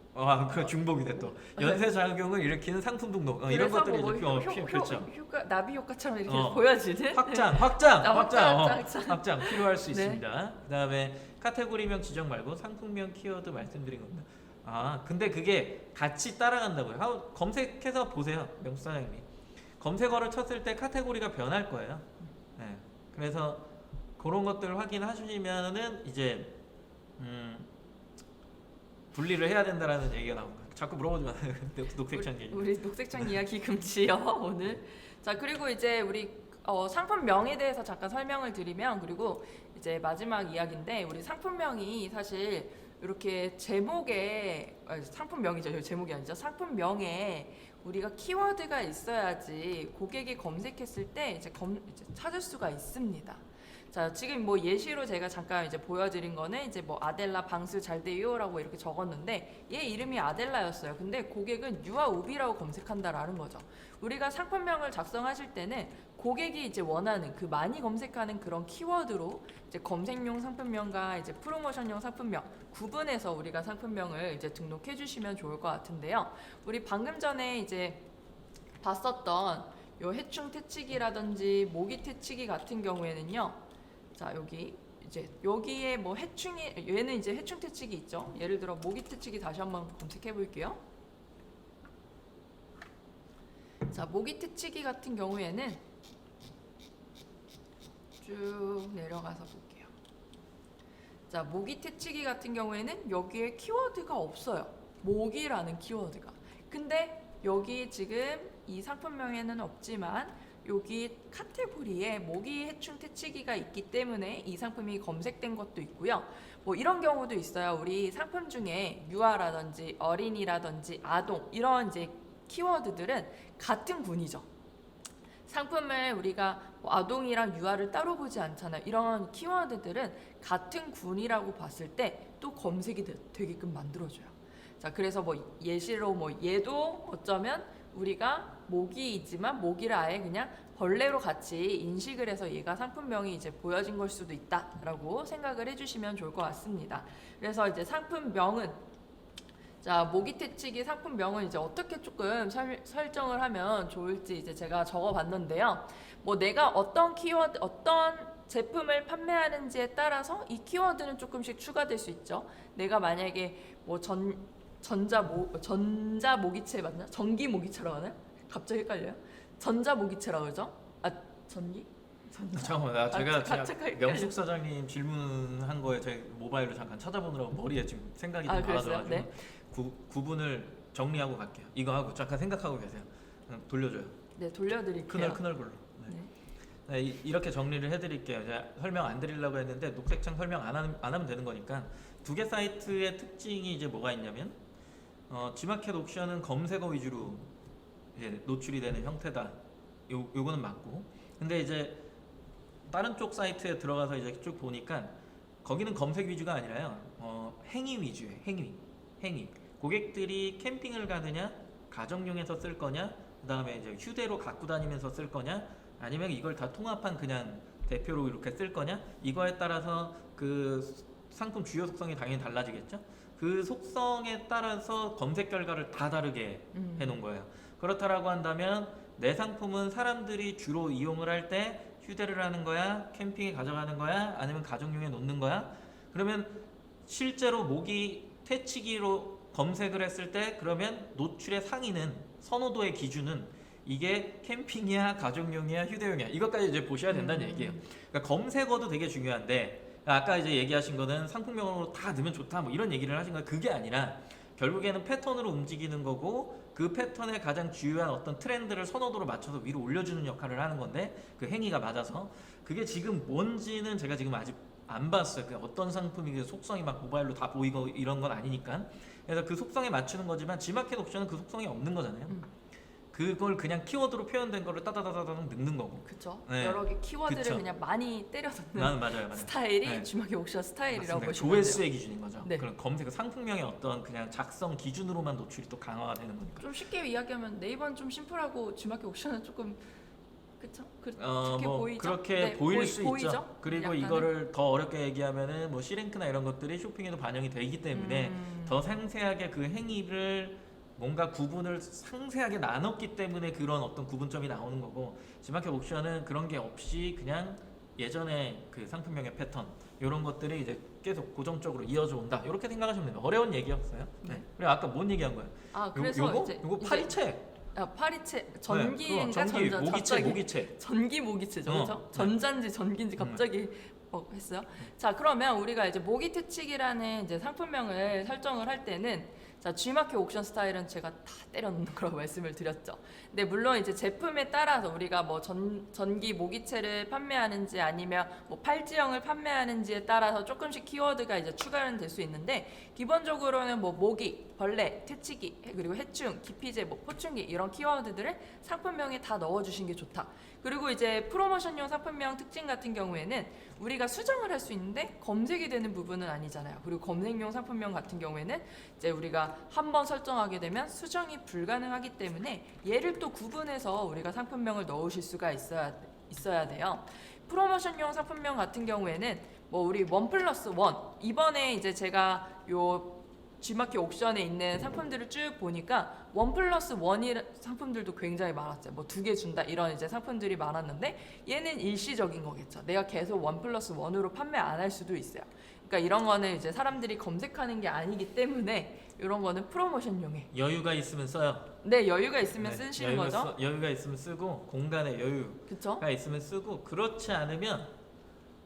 그 중복이네 또. 연쇄작용을 일으키는 상품 등록. 이런 것들이 뭐 이제 그렇죠. 나비 효과처럼 이렇게 보여지는 확장 필요할 수 네. 있습니다. 그다음에 카테고리명 지정 말고 상품명 키워드 말씀드린 겁니다. 근데 그게 같이 따라간다고요. 검색해서 보세요, 명수 사장님이. 검색어를 쳤을 때 카테고리가 변할 거예요. 네. 그래서 그런 것들을 확인하시면은 이제 분리를 해야 된다라는 얘기가 나온 거예요. 자꾸 물어보지 마세요. 녹색창 얘기. 우리 녹색창 이야기 금지요 오늘. 자 그리고 이제 우리 상품명에 대해서 잠깐 설명을 드리면 그리고 이제 마지막 이야기인데 우리 상품명이 사실 이렇게 제목에 상품명이죠. 제목이 아니죠. 상품명에 우리가 키워드가 있어야지 고객이 검색했을 때 이제 찾을 수가 있습니다. 자, 지금 뭐 예시로 제가 잠깐 이제 보여드린 거는 이제 뭐 아델라 방수 잘 돼요라고 이렇게 적었는데 얘 이름이 아델라였어요. 근데 고객은 유아 우비라고 검색한다라는 거죠. 우리가 상품명을 작성하실 때는 고객이 이제 원하는 그 많이 검색하는 그런 키워드로 이제 검색용 상품명과 이제 프로모션용 상품명 구분해서 우리가 상품명을 이제 등록해 주시면 좋을 것 같은데요. 우리 방금 전에 이제 봤었던 요 해충 퇴치기라든지 모기 퇴치기 같은 경우에는요. 자, 여기 이제 여기에 뭐 해충이 얘는 이제 해충 퇴치기 있죠. 예를 들어 모기 퇴치기 다시 한번 검색해 볼게요. 자, 모기 퇴치기 같은 경우에는 쭉 내려가서 볼게요. 자, 모기 퇴치기 같은 경우에는 여기에 키워드가 없어요. 모기라는 키워드가. 근데 여기 지금 이 상품명에는 없지만 여기 카테고리에 모기 해충 퇴치기가 있기 때문에 이 상품이 검색된 것도 있고요. 뭐 이런 경우도 있어요. 우리 상품 중에 유아라든지 어린이라든지 아동 이런 이제 키워드들은 같은 군이죠. 상품을 우리가 뭐 아동이랑 유아를 따로 보지 않잖아요. 이런 키워드들은 같은 군이라고 봤을 때 또 검색이 되게끔 만들어줘요. 자, 그래서 뭐 예시로 뭐 얘도 어쩌면 우리가 모기이지만 모기를 아예 그냥 벌레로 같이 인식을 해서 얘가 상품명이 이제 보여진 걸 수도 있다라고 생각을 해주시면 좋을 것 같습니다. 그래서 이제 상품명은 자, 모기 퇴치기 상품명은 이제 어떻게 조금 설정을 하면 좋을지 이제 제가 적어봤는데요. 뭐 내가 어떤 키워드, 어떤 제품을 판매하는지에 따라서 이 키워드는 조금씩 추가될 수 있죠. 내가 만약에 뭐 전자 모기채 맞나? 전기 모기채라고 하나요? 갑자기 헷갈려요. 전자 모기채라고 그러죠? 아, 전기? 잠깐만, 제가 갑자기 명숙 사장님 질문한 거에 제 모바일로 잠깐 찾아보느라고 머리에 지금 생각이 좀 그랬어요? 많아져가지고 네. 구분을 정리하고 갈게요. 이거 하고 잠깐 생각하고 계세요. 돌려줘요. 네, 돌려드릴게요. 큰얼 걸로. 네. 네, 이렇게 정리를 해드릴게요. 제가 설명 안 드리려고 했는데 녹색창 설명 안 하면 되는 거니까 두 개 사이트의 특징이 이제 뭐가 있냐면 지마켓 옥션은 검색어 위주로 이제 노출이 되는 형태다. 요거는 맞고, 근데 이제 다른 쪽 사이트에 들어가서 이제 쭉 보니까 거기는 검색 위주가 아니라요. 행위 위주예요. 행위. 고객들이 캠핑을 가느냐, 가정용에서 쓸 거냐, 그다음에 이제 휴대로 갖고 다니면서 쓸 거냐, 아니면 이걸 다 통합한 그냥 대표로 이렇게 쓸 거냐, 이거에 따라서 그 상품 주요 속성이 당연히 달라지겠죠. 그 속성에 따라서 검색 결과를 다 다르게 해놓은 거예요. 그렇다라고 한다면 내 상품은 사람들이 주로 이용을 할 때 휴대를 하는 거야, 캠핑에 가져가는 거야, 아니면 가정용에 놓는 거야? 그러면 실제로 모기 퇴치기로 검색을 했을 때 그러면 노출의 상위는, 선호도의 기준은 이게 캠핑이야, 가정용이야, 휴대용이야, 이것까지 이제 보셔야 된다는 얘기예요. 그러니까 검색어도 되게 중요한데, 아까 이제 얘기하신 거는 상품명으로 다 넣으면 좋다 뭐 이런 얘기를 하신 거예요. 그게 아니라 결국에는 패턴으로 움직이는 거고, 그 패턴의 가장 주요한 어떤 트렌드를 선호도로 맞춰서 위로 올려주는 역할을 하는 건데, 그 행위가 맞아서 그게 지금 뭔지는 제가 지금 아직 안 봤어요. 그 어떤 상품이 그 속성이 막 모바일로 다 보이고 이런 건 아니니까. 그래서 그 속성에 맞추는 거지만 지마켓 옵션은 그 속성이 없는 거잖아요. 그걸 그냥 키워드로 표현된 거를 따다다다닥 넣는 거고. 그렇죠. 네. 여러 개 키워드를 그쵸. 그냥 많이 때려 넣는 맞아요. 스타일이 네. 지마켓 옥션 스타일이라고 맞습니다. 보시면 돼요. 조회수의 기준인 거죠. 네. 그런 검색 상품명의 어떤 그냥 작성 기준으로만 노출이 또 강화가 되는 거니까. 좀 쉽게 이야기하면 네이버는 좀 심플하고 지마켓 옥션은 조금 그쵸? 그렇게 뭐 보이죠? 그렇게 네, 보일 수 보이죠? 있죠. 그리고 약간은? 이거를 더 어렵게 얘기하면은 뭐 C랭크나 이런 것들이 쇼핑에도 반영이 되기 때문에 더 상세하게 그 행위를 뭔가 구분을 상세하게 나눴기 때문에 그런 어떤 구분점이 나오는 거고, 지마켓 옥션은 그런 게 없이 그냥 예전에 그 상품명의 패턴 이런 것들이 이제 계속 고정적으로 이어져 온다, 이렇게 생각하시면 됩니다. 어려운 얘기였어요. 네. 그리고 아까 뭔 얘기한 거예요? 그래서 요거 파리채. 파리채 전기인가 네, 전기 전자 모기채. 전기 모기채죠, 그렇죠? 네. 전자인지 전기인지 갑자기 했어요. 자, 그러면 우리가 이제 모기 퇴치기라는 이제 상품명을 설정을 할 때는 자, G마켓 옥션 스타일은 제가 다 때려놓는 거라고 말씀을 드렸죠. 근데 물론 이제 제품에 따라서 우리가 뭐 전기 모기채를 판매하는지 아니면 뭐 팔찌형을 판매하는지에 따라서 조금씩 키워드가 이제 추가는 될 수 있는데 기본적으로는 뭐 모기, 벌레, 퇴치기, 그리고 해충, 기피제, 뭐 포충기 이런 키워드들을 상품명에 다 넣어주신 게 좋다. 그리고 이제 프로모션용 상품명 특징 같은 경우에는 우리가 수정을 할 수 있는데 검색이 되는 부분은 아니잖아요. 그리고 검색용 상품명 같은 경우에는 이제 우리가 한번 설정하게 되면 수정이 불가능하기 때문에 얘를 또 구분해서 우리가 상품명을 넣으실 수가 있어야 돼요. 프로모션용 상품명 같은 경우에는 뭐 우리 1+1 이번에 이제 제가 요 G마켓 옥션에 있는 상품들을 쭉 보니까 1+1이 상품들도 굉장히 많았죠. 뭐 2개 준다 이런 이제 상품들이 많았는데 얘는 일시적인 거겠죠. 내가 계속 1+1으로 판매 안 할 수도 있어요. 그러니까 이런 거는 이제 사람들이 검색하는 게 아니기 때문에 이런 거는 프로모션용에 여유가 있으면 써요. 네, 여유가 있으면 네, 쓰시는 거죠. 여유가 있으면 쓰고 공간에 여유가 그쵸? 있으면 쓰고 그렇지 않으면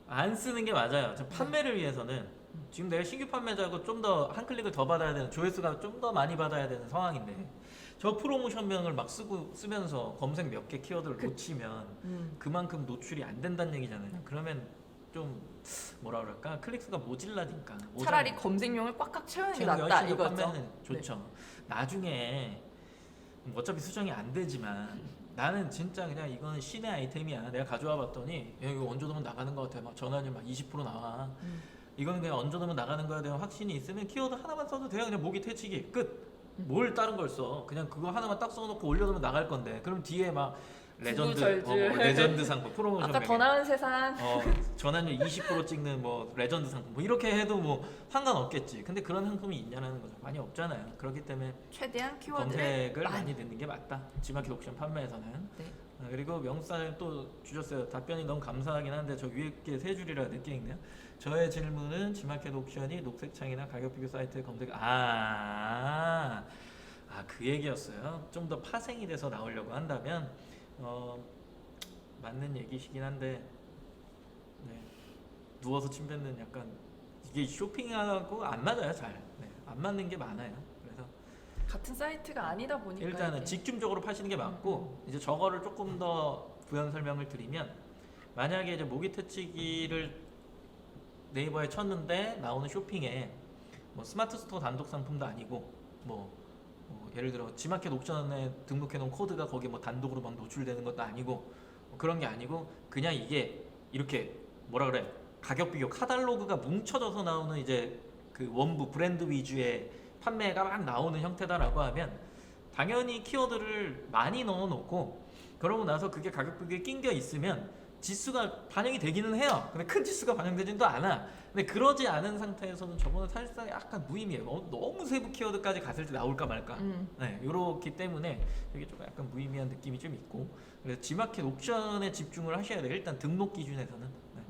안 쓰는 게 맞아요. 저 판매를 위해서는 지금 내가 신규 판매자고 좀 더 한 클릭을 더 받아야 되는 조회수가 좀 더 많이 받아야 되는 상황인데 저 프로모션명을 막 쓰면서 검색 몇 개 키워드를 놓치면 그만큼 노출이 안 된다는 얘기잖아요. 그러면 좀 뭐라 그럴까 클릭수가 모질라니까 차라리 검색용을 꽉꽉 채우는 게 낫다 열심히 이거죠. 판매는 좋죠. 나중에 어차피 수정이 안 되지만 나는 진짜 그냥 이건 신의 아이템이야. 내가 가져와 봤더니 야, 이거 얹어두면 나가는 것 같아. 막 전환율 막 20% 나와. 이거는 그냥 얹어두면 나가는 거야 대한 확신이 있으면 키워드 하나만 써도 돼요. 그냥 모기 퇴치기 끝. 뭘 다른 걸 써? 그냥 그거 하나만 딱 써놓고 올려놓으면 나갈 건데. 그럼 뒤에 막 레전드, 레전드 상품 프로모션 아까 더 나은 세상. 전환율 20% 찍는 뭐 레전드 상품 뭐 이렇게 해도 뭐 상관없겠지. 근데 그런 상품이 있냐는 거죠. 많이 없잖아요. 그렇기 때문에 최대한 키워드를 검색을 많이 넣는 게 맞다. G마켓 옥션 판매에서는. 네. 그리고 명사를 또 주셨어요. 답변이 너무 감사하긴 한데 저 위에 게 세 줄이라 늦게 읽네요. 저의 질문은 G마켓 옥션이 녹색 창이나 가격 비교 사이트에 검색 그 얘기였어요. 좀 더 파생이 돼서 나오려고 한다면 맞는 얘기시긴 한데 네. 누워서 침 뱉는 약간 이게 쇼핑하고 안 맞아요. 잘 안 맞는 게 많아요. 그래서 같은 사이트가 아니다 보니까 일단은 이게. 직중적으로 파시는 게 맞고 이제 저거를 조금 더 부연 설명을 드리면 만약에 이제 모기 퇴치기를 네이버에 쳤는데 나오는 쇼핑에 뭐 스마트 스토어 단독 상품도 아니고 뭐 예를 들어 G마켓 옥션에 등록해 놓은 코드가 거기 뭐 단독으로 막 노출되는 것도 아니고 뭐 그런 게 아니고 그냥 이게 이렇게 뭐라 그래 가격 비교 카탈로그가 뭉쳐져서 나오는 이제 그 원부 브랜드 위주의 판매가 막 나오는 형태다라고 하면 당연히 키워드를 많이 넣어놓고 그러고 나서 그게 가격 비교에 낑겨 있으면 지수가 반영이 되기는 해요. 근데 큰 지수가 반영되지도 않아. 근데 그러지 않은 상태에서는 저거는 사실상 약간 무의미해요. 너무 세부 키워드까지 갔을 때 나올까 말까. 네, 요렇기 때문에 이게 좀 약간 무의미한 느낌이 좀 있고. 그래서 G마켓 옥션에 집중을 하셔야 돼요. 일단 등록 기준에서는. 네.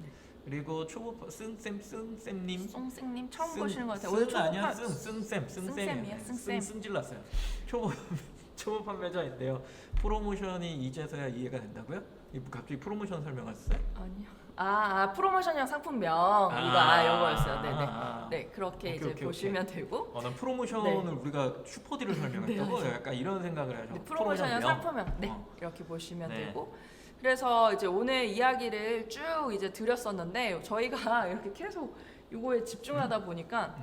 그리고 초보 쓴쌤님 썽쌤님 처음 보시는 것 같아요. 오늘 쓴 아니야 쓴쌤이야. 쓴쌤. 쓴질났어요. 초보 판매자인데요. 프로모션이 이제서야 이해가 된다고요? 갑자기 프로모션 설명하셨어요? 아니요. 프로모션용 상품명 이거였어요. 네네. 네 그렇게 이제 보시면 되고. 난 프로모션을 우리가 슈퍼딜을 설명했다고 약간 이런 생각을 하죠. 네, 프로모션용 상품명 이렇게 보시면 네. 되고. 그래서 이제 오늘 이야기를 쭉 이제 드렸었는데 저희가 이렇게 계속 이거에 집중하다 보니까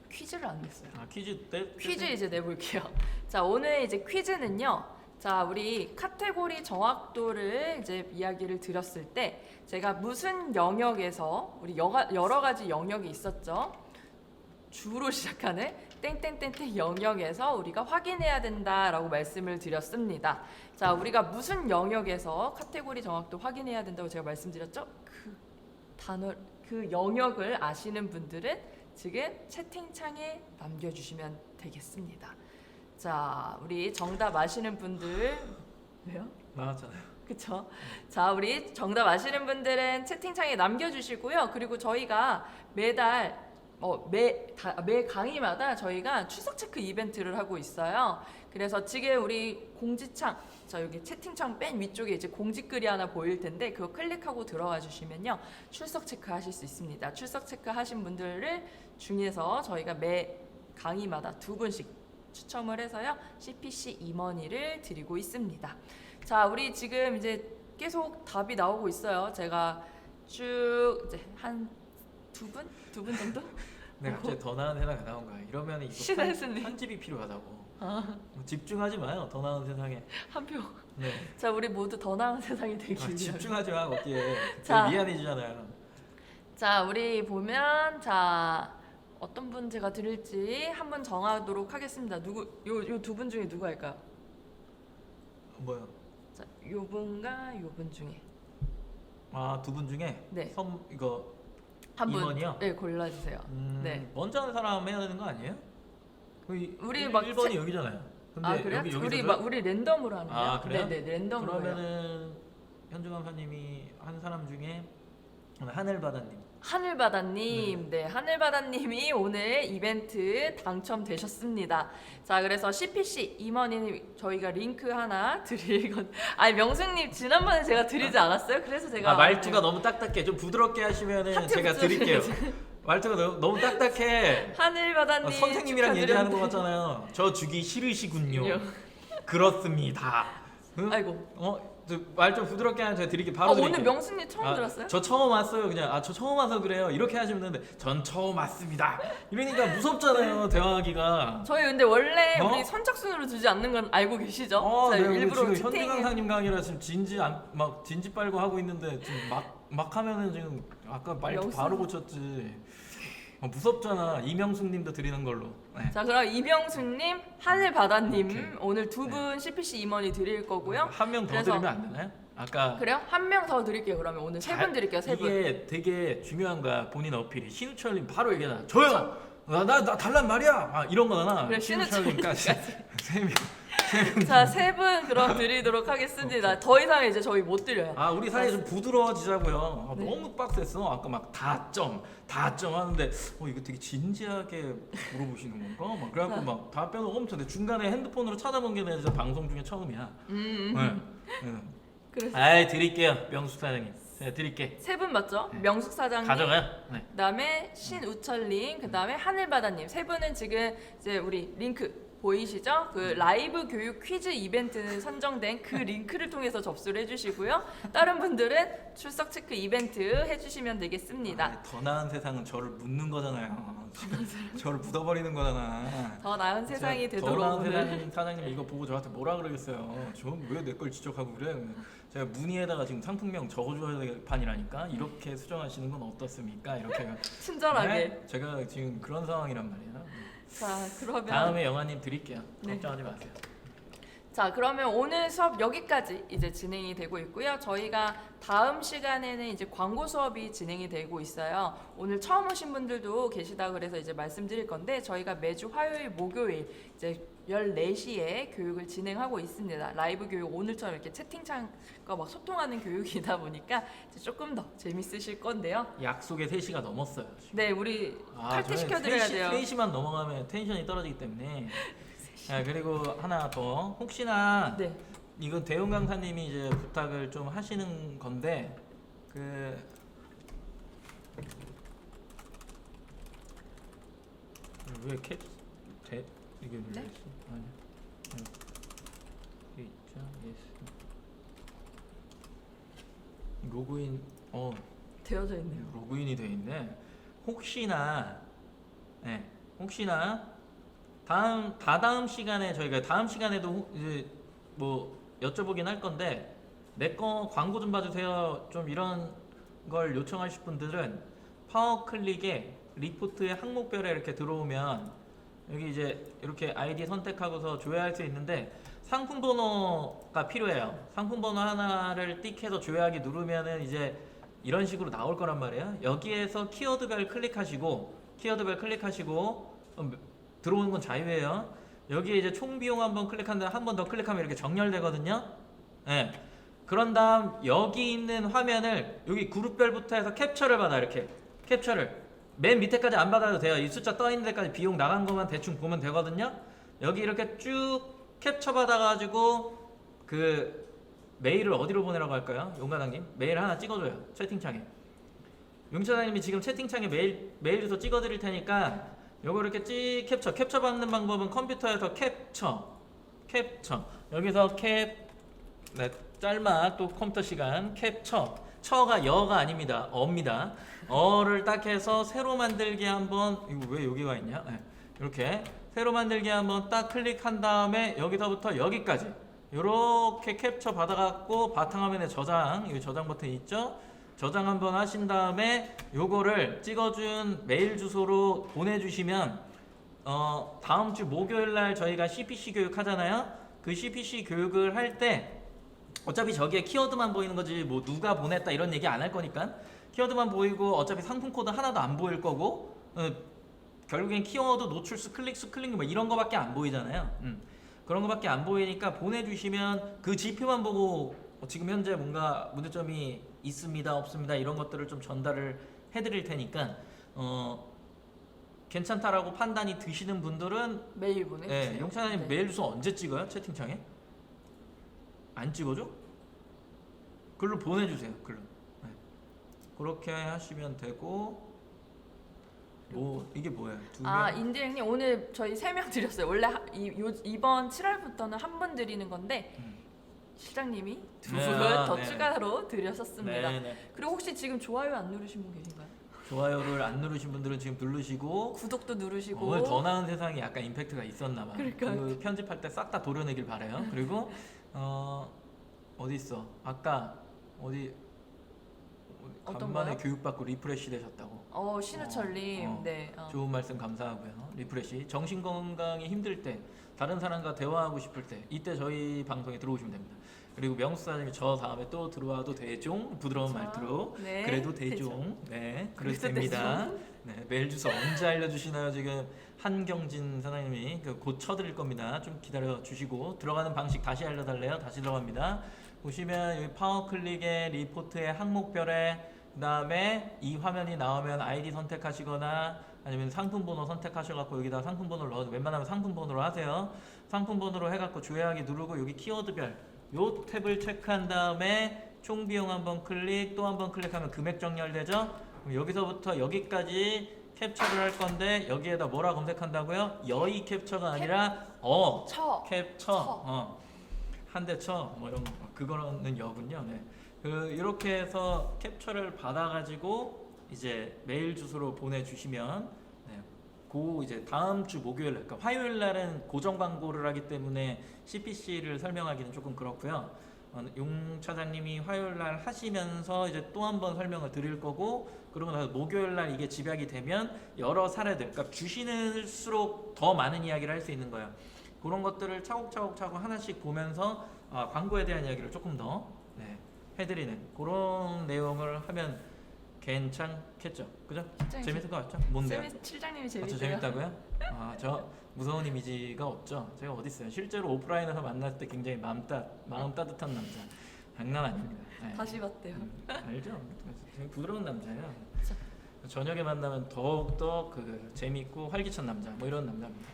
퀴즈를 안 냈어요. 퀴즈 이제 내볼게요. 자 오늘 이제 퀴즈는요. 자 우리 카테고리 정확도를 이제 이야기를 드렸을 때 제가 무슨 영역에서 우리 여러 가지 영역이 있었죠. 주로 시작하는 땡땡땡땡 영역에서 우리가 확인해야 된다라고 말씀을 드렸습니다. 자 우리가 무슨 영역에서 카테고리 정확도 확인해야 된다고 제가 말씀드렸죠. 그 영역을 아시는 분들은 지금 채팅창에 남겨주시면 되겠습니다. 자, 우리 정답 아시는 분들 왜요? 나왔잖아요. 그쵸? 자, 우리 정답 아시는 분들은 채팅창에 남겨주시고요. 그리고 저희가 매달 매 강의마다 저희가 출석 체크 이벤트를 하고 있어요. 그래서 지금 우리 공지창, 자 여기 채팅창 맨 위쪽에 이제 공지글이 하나 보일 텐데 그거 클릭하고 들어가 주시면요 출석 체크 하실 수 있습니다. 출석 체크 하신 분들을 중에서 저희가 매 강의마다 2분씩 추첨을 해서요 CPC 임원이를 드리고 있습니다. 자, 우리 지금 이제 계속 답이 나오고 있어요. 제가 쭉 이제 한 2분? 2분 정도? 네, 갑자기 더 나은 세상이 나온 거야. 이러면 이거 신혜수님. 편집이 필요하다고. 아, 집중하지 마요. 더 나은 세상에. 한 표. 네. 자, 우리 모두 더 나은 세상이 되기 위해. 집중하지 마 거기에. 자. 미안해지잖아요. 자, 우리 보면 자 어떤 분 제가 드릴지 한 분 정하도록 하겠습니다. 누구 요 2분 중에 누구 할까요? 뭐요? 자, 요 분과 요 분 중에 아, 2분 중에 네. 이거 한 분. 임원이요? 네, 골라주세요. 네. 먼저 하는 사람 해야 되는 거 아니에요? 우리 막 1번이 여기잖아요. 근데 아, 그래요? 우리 랜덤으로 하는 거예요? 아, 그래요? 네, 랜덤으로 해요. 그러면은 현중 강사님이 한 사람 중에 하늘바다님. 하늘바다님, 네, 하늘바다님이 오늘 이벤트 당첨되셨습니다. 자, 그래서 CPC 임원인 저희가 링크 하나 드릴 건, 아니 명승님 지난번에 제가 드리지 않았어요? 그래서 제가 말투가 너무 딱딱해. 좀 부드럽게 하시면은 하트 제가 드릴게요. 말투가 너무 딱딱해. 하늘바다님 선생님이랑 얘기하는 것 축하드립니다. 같잖아요. 저 주기 싫으시군요. 그렇습니다. 응? 아이고. 말 좀 부드럽게 하면 제가 드릴게요. 바로 드릴게요. 오늘 명승님 처음 들었어요? 저 처음 왔어요. 그냥 저 처음 와서 그래요. 이렇게 하시면 되는데 전 처음 왔습니다. 이러니까 무섭잖아요. 대화하기가. 저희 근데 원래 어? 우리 선착순으로 주지 않는 건 알고 계시죠? 네, 제가 우리 일부러 지금 현중 채팅 강사님 강의라 지금 진지 빨고 하고 있는데 지금 막 하면은 지금 아까 말 명수. 바로 고쳤지. 무섭잖아. 이명숙님도 드리는 걸로. 네. 자, 그럼 이병수님, 하늘바다님 오케이. 오늘 2분 CPC 임원이 드릴 거고요. 한 명 더 그래서- 드리면 안 되나요? 아까 그래요? 한 명 더 드릴게요. 그러면 오늘 3분 드릴게요. 3분. 이게 되게 중요한 거야. 본인 어필이. 신우철님 바로 얘기하잖아. 저요. 나 달란 말이야. 이런 거잖아. 그래, 신우철님까지 세 명. 자, 3분 그럼 드리도록 하겠습니다. 더 이상 이제 저희 못 드려요. 우리 사이 좀 부드러워지자고요. 네. 너무 빡셌어. 아까 막 다점 하는데 이거 되게 진지하게 물어보시는 건가? 막 그래갖고 자. 막 답변을 엄청 해. 중간에 핸드폰으로 찾아본 게 내가 방송 중에 처음이야. 네. 그래서 아이 드릴게요, 명숙 사장님. 제가 드릴게. 3분 맞죠? 네. 명숙 사장님, 가져가요. 네. 그다음에 신우철님, 그다음에 하늘바다님. 3분은 지금 이제 우리 링크 보이시죠? 그 라이브 교육 퀴즈 이벤트 선정된 그 링크를 통해서 접수를 해주시고요. 다른 분들은 출석 체크 이벤트 해주시면 되겠습니다. 더 나은 세상은 저를 묻는 거잖아요. 저를 묻어버리는 거잖아. 더 나은 세상이 되도록 더 나은 오늘 세상 사장님 이거 보고 저한테 뭐라 그러겠어요. 저 왜 내 걸 지적하고 그래? 제가 문의에다가 지금 상품명 적어줘야 될 판이라니까. 이렇게 수정하시는 건 어떻습니까? 이렇게 친절하게. 네? 제가 지금 그런 상황이란 말이에요. 자, 그러면 다음에 영화님 드릴게요. 네. 걱정하지 마세요. 자, 그러면 오늘 수업 여기까지 이제 진행이 되고 있고요. 저희가 다음 시간에는 이제 광고 수업이 진행이 되고 있어요. 오늘 처음 오신 분들도 계시다 그래서 이제 말씀드릴 건데 저희가 매주 화요일, 목요일 이제 14시에 교육을 진행하고 있습니다. 라이브 교육 오늘처럼 이렇게 채팅창과 막 소통하는 교육이다 보니까 이제 조금 더 재밌으실 건데요. 약속에 3시가 넘었어요. 지금. 네, 우리 탈퇴시켜드려야 돼요. 3시만 넘어가면 텐션이 떨어지기 때문에. 그리고 하나 더. 혹시나 네. 이건 대용 강사님이 이제 부탁을 좀 하시는 건데 왜 이게 네? 아니야. 여기 있죠. 예스. 로그인 되어져 있네요. 로그인이 돼 있네. 혹시나 다다음 시간에 저희가 다음 시간에도 이제 뭐 여쭤보긴 할 건데 내 거 광고 좀 봐주세요. 좀 이런 걸 요청하실 분들은 파워클릭에 리포트의 항목별에 이렇게 들어오면 여기 이제 이렇게 아이디 선택하고서 조회할 수 있는데 상품 번호가 필요해요. 상품 번호 하나를 띡 해서 조회하기 누르면은 이제 이런 식으로 나올 거란 말이에요. 여기에서 키워드별 클릭하시고 들어오는 건 자유예요. 여기에 이제 총 비용 한번 클릭한다. 한 번 더 클릭하면 이렇게 정렬되거든요. 네. 그런 다음 여기 있는 화면을 여기 그룹별부터 해서 캡처를 받아. 이렇게 캡처를 맨 밑에까지 안 받아도 돼요. 이 숫자 떠 있는 데까지 비용 나간 것만 대충 보면 되거든요. 여기 이렇게 쭉 캡처 받아가지고 그 메일을 어디로 보내라고 할까요? 용과장님 메일 하나 찍어줘요. 채팅창에 용차장님이 지금 채팅창에 메일 주소 찍어드릴 테니까 요거 이렇게 캡처 받는 방법은 컴퓨터에서 캡처 여기서 네, 짤막 또 컴퓨터 시간 처가 여가 아닙니다. 어입니다. 어를 딱 해서 새로 만들기 한번 이거 왜 여기가 있냐? 네, 이렇게 새로 만들기 한번 딱 클릭한 다음에 여기서부터 여기까지 이렇게 캡처 받아갖고 바탕화면에 여기 저장 버튼 있죠? 저장 한번 하신 다음에 요거를 찍어준 메일 주소로 보내주시면 다음 주 목요일 날 저희가 CPC 교육 하잖아요. 그 CPC 교육을 할 때 어차피 저기에 키워드만 보이는 거지 뭐 누가 보냈다 이런 얘기 안 할 거니까 키워드만 보이고 어차피 상품 코드 하나도 안 보일 거고 결국엔 키워드 노출수 클릭수 뭐 이런 거밖에 안 보이잖아요. 그런 거밖에 안 보이니까 보내주시면 그 지표만 보고 지금 현재 뭔가 문제점이 있습니다 없습니다 이런 것들을 좀 전달을 해드릴 테니까 괜찮다라고 판단이 드시는 분들은 메일 보내주세요. 네, 용찬아님 네. 메일 주소 언제 찍어요? 채팅창에? 안 찍어줘? 글로 보내주세요. 글로. 네. 그렇게 하시면 되고 뭐 이게 뭐야? 두 명? 인디행님 오늘 저희 3명 드렸어요. 원래 이번 7월부터는 한 분 드리는 건데 실장님이 두 분 더 네. 추가로 드렸었습니다. 네. 그리고 혹시 지금 좋아요 안 누르신 분 계신가요? 좋아요를 안 누르신 분들은 지금 누르시고 구독도 누르시고. 오늘 더 나은 세상에 약간 임팩트가 있었나 봐. 그러니까요. 그 편집할 때 싹 다 도려내길 바래요. 그리고 어디 있어? 아까 어디 어떤 간만에 거요? 교육받고 리프레시 되셨다고. 신우철님. 네. 좋은 말씀 감사하고요. 리프레시. 정신 건강이 힘들 때, 다른 사람과 대화하고 싶을 때, 이때 저희 방송에 들어오시면 됩니다. 그리고 명수사님이 저 다음에 또 들어와도 되종 부드러운 그렇죠. 말투로 네. 그래도 되종 네 그래도 그래도 됩니다. 네 메일 주소 언제 알려주시나요? 지금 한경진 사장님이 곧 쳐드릴 겁니다. 좀 기다려 주시고 들어가는 방식 다시 알려달래요. 다시 들어갑니다. 보시면 여기 파워클릭의 리포트의 항목별에 그다음에 이 화면이 나오면 아이디 선택하시거나 아니면 상품 번호 선택하셔갖고 여기다 상품 번호를 넣어. 웬만하면 상품 번호로 하세요. 상품 번호로 해갖고 조회하기 누르고 여기 키워드별 요 탭을 체크한 다음에 총 비용 한번 클릭 또 한번 클릭하면 금액 정렬되죠. 그럼 여기서부터 여기까지 캡처를 할 건데 여기에다 뭐라 검색한다고요? 여의 캡처가 아니라 캡처 한 대 쳐 뭐 이런 거 그거는 여군요. 네. 이렇게 해서 캡처를 받아가지고 이제 메일 주소로 보내주시면 이제 다음 주 목요일 날, 그러니까 화요일 날은 고정 광고를 하기 때문에 CPC를 설명하기는 조금 그렇고요. 용 차장님이 화요일 날 하시면서 이제 또 한 번 설명을 드릴 거고, 그러고 나서 목요일 날 이게 집약이 되면 여러 사례들, 그러니까 주시는수록 더 많은 이야기를 할 수 있는 거예요. 그런 것들을 차곡차곡 하나씩 보면서 광고에 대한 이야기를 조금 더 해드리는 그런 내용을 하면 괜찮겠죠, 그죠? 재밌을 것 같죠? 뭔데요? 실장님이 저 재밌대요. 재밌다고요? 저 무서운 이미지가 없죠. 제가 어디 있어요? 실제로 오프라인에서 만났을 때 굉장히 마음 따뜻한 남자. 장난 아닙니다. 네. 다시 봤대요. 알죠? 되게 부드러운 남자예요. 저녁에 만나면 더욱더 재밌고 활기찬 남자. 뭐 이런 남자입니다.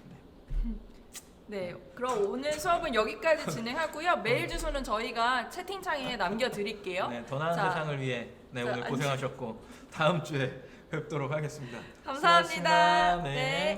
네, 그럼 오늘 수업은 여기까지 진행하고요. 메일 주소는 저희가 채팅창에 남겨드릴게요. 네, 더 나은 자, 세상을 위해 오늘 자, 고생하셨고 다음 주에 뵙도록 하겠습니다. 감사합니다. 수고하셨습니다. 네.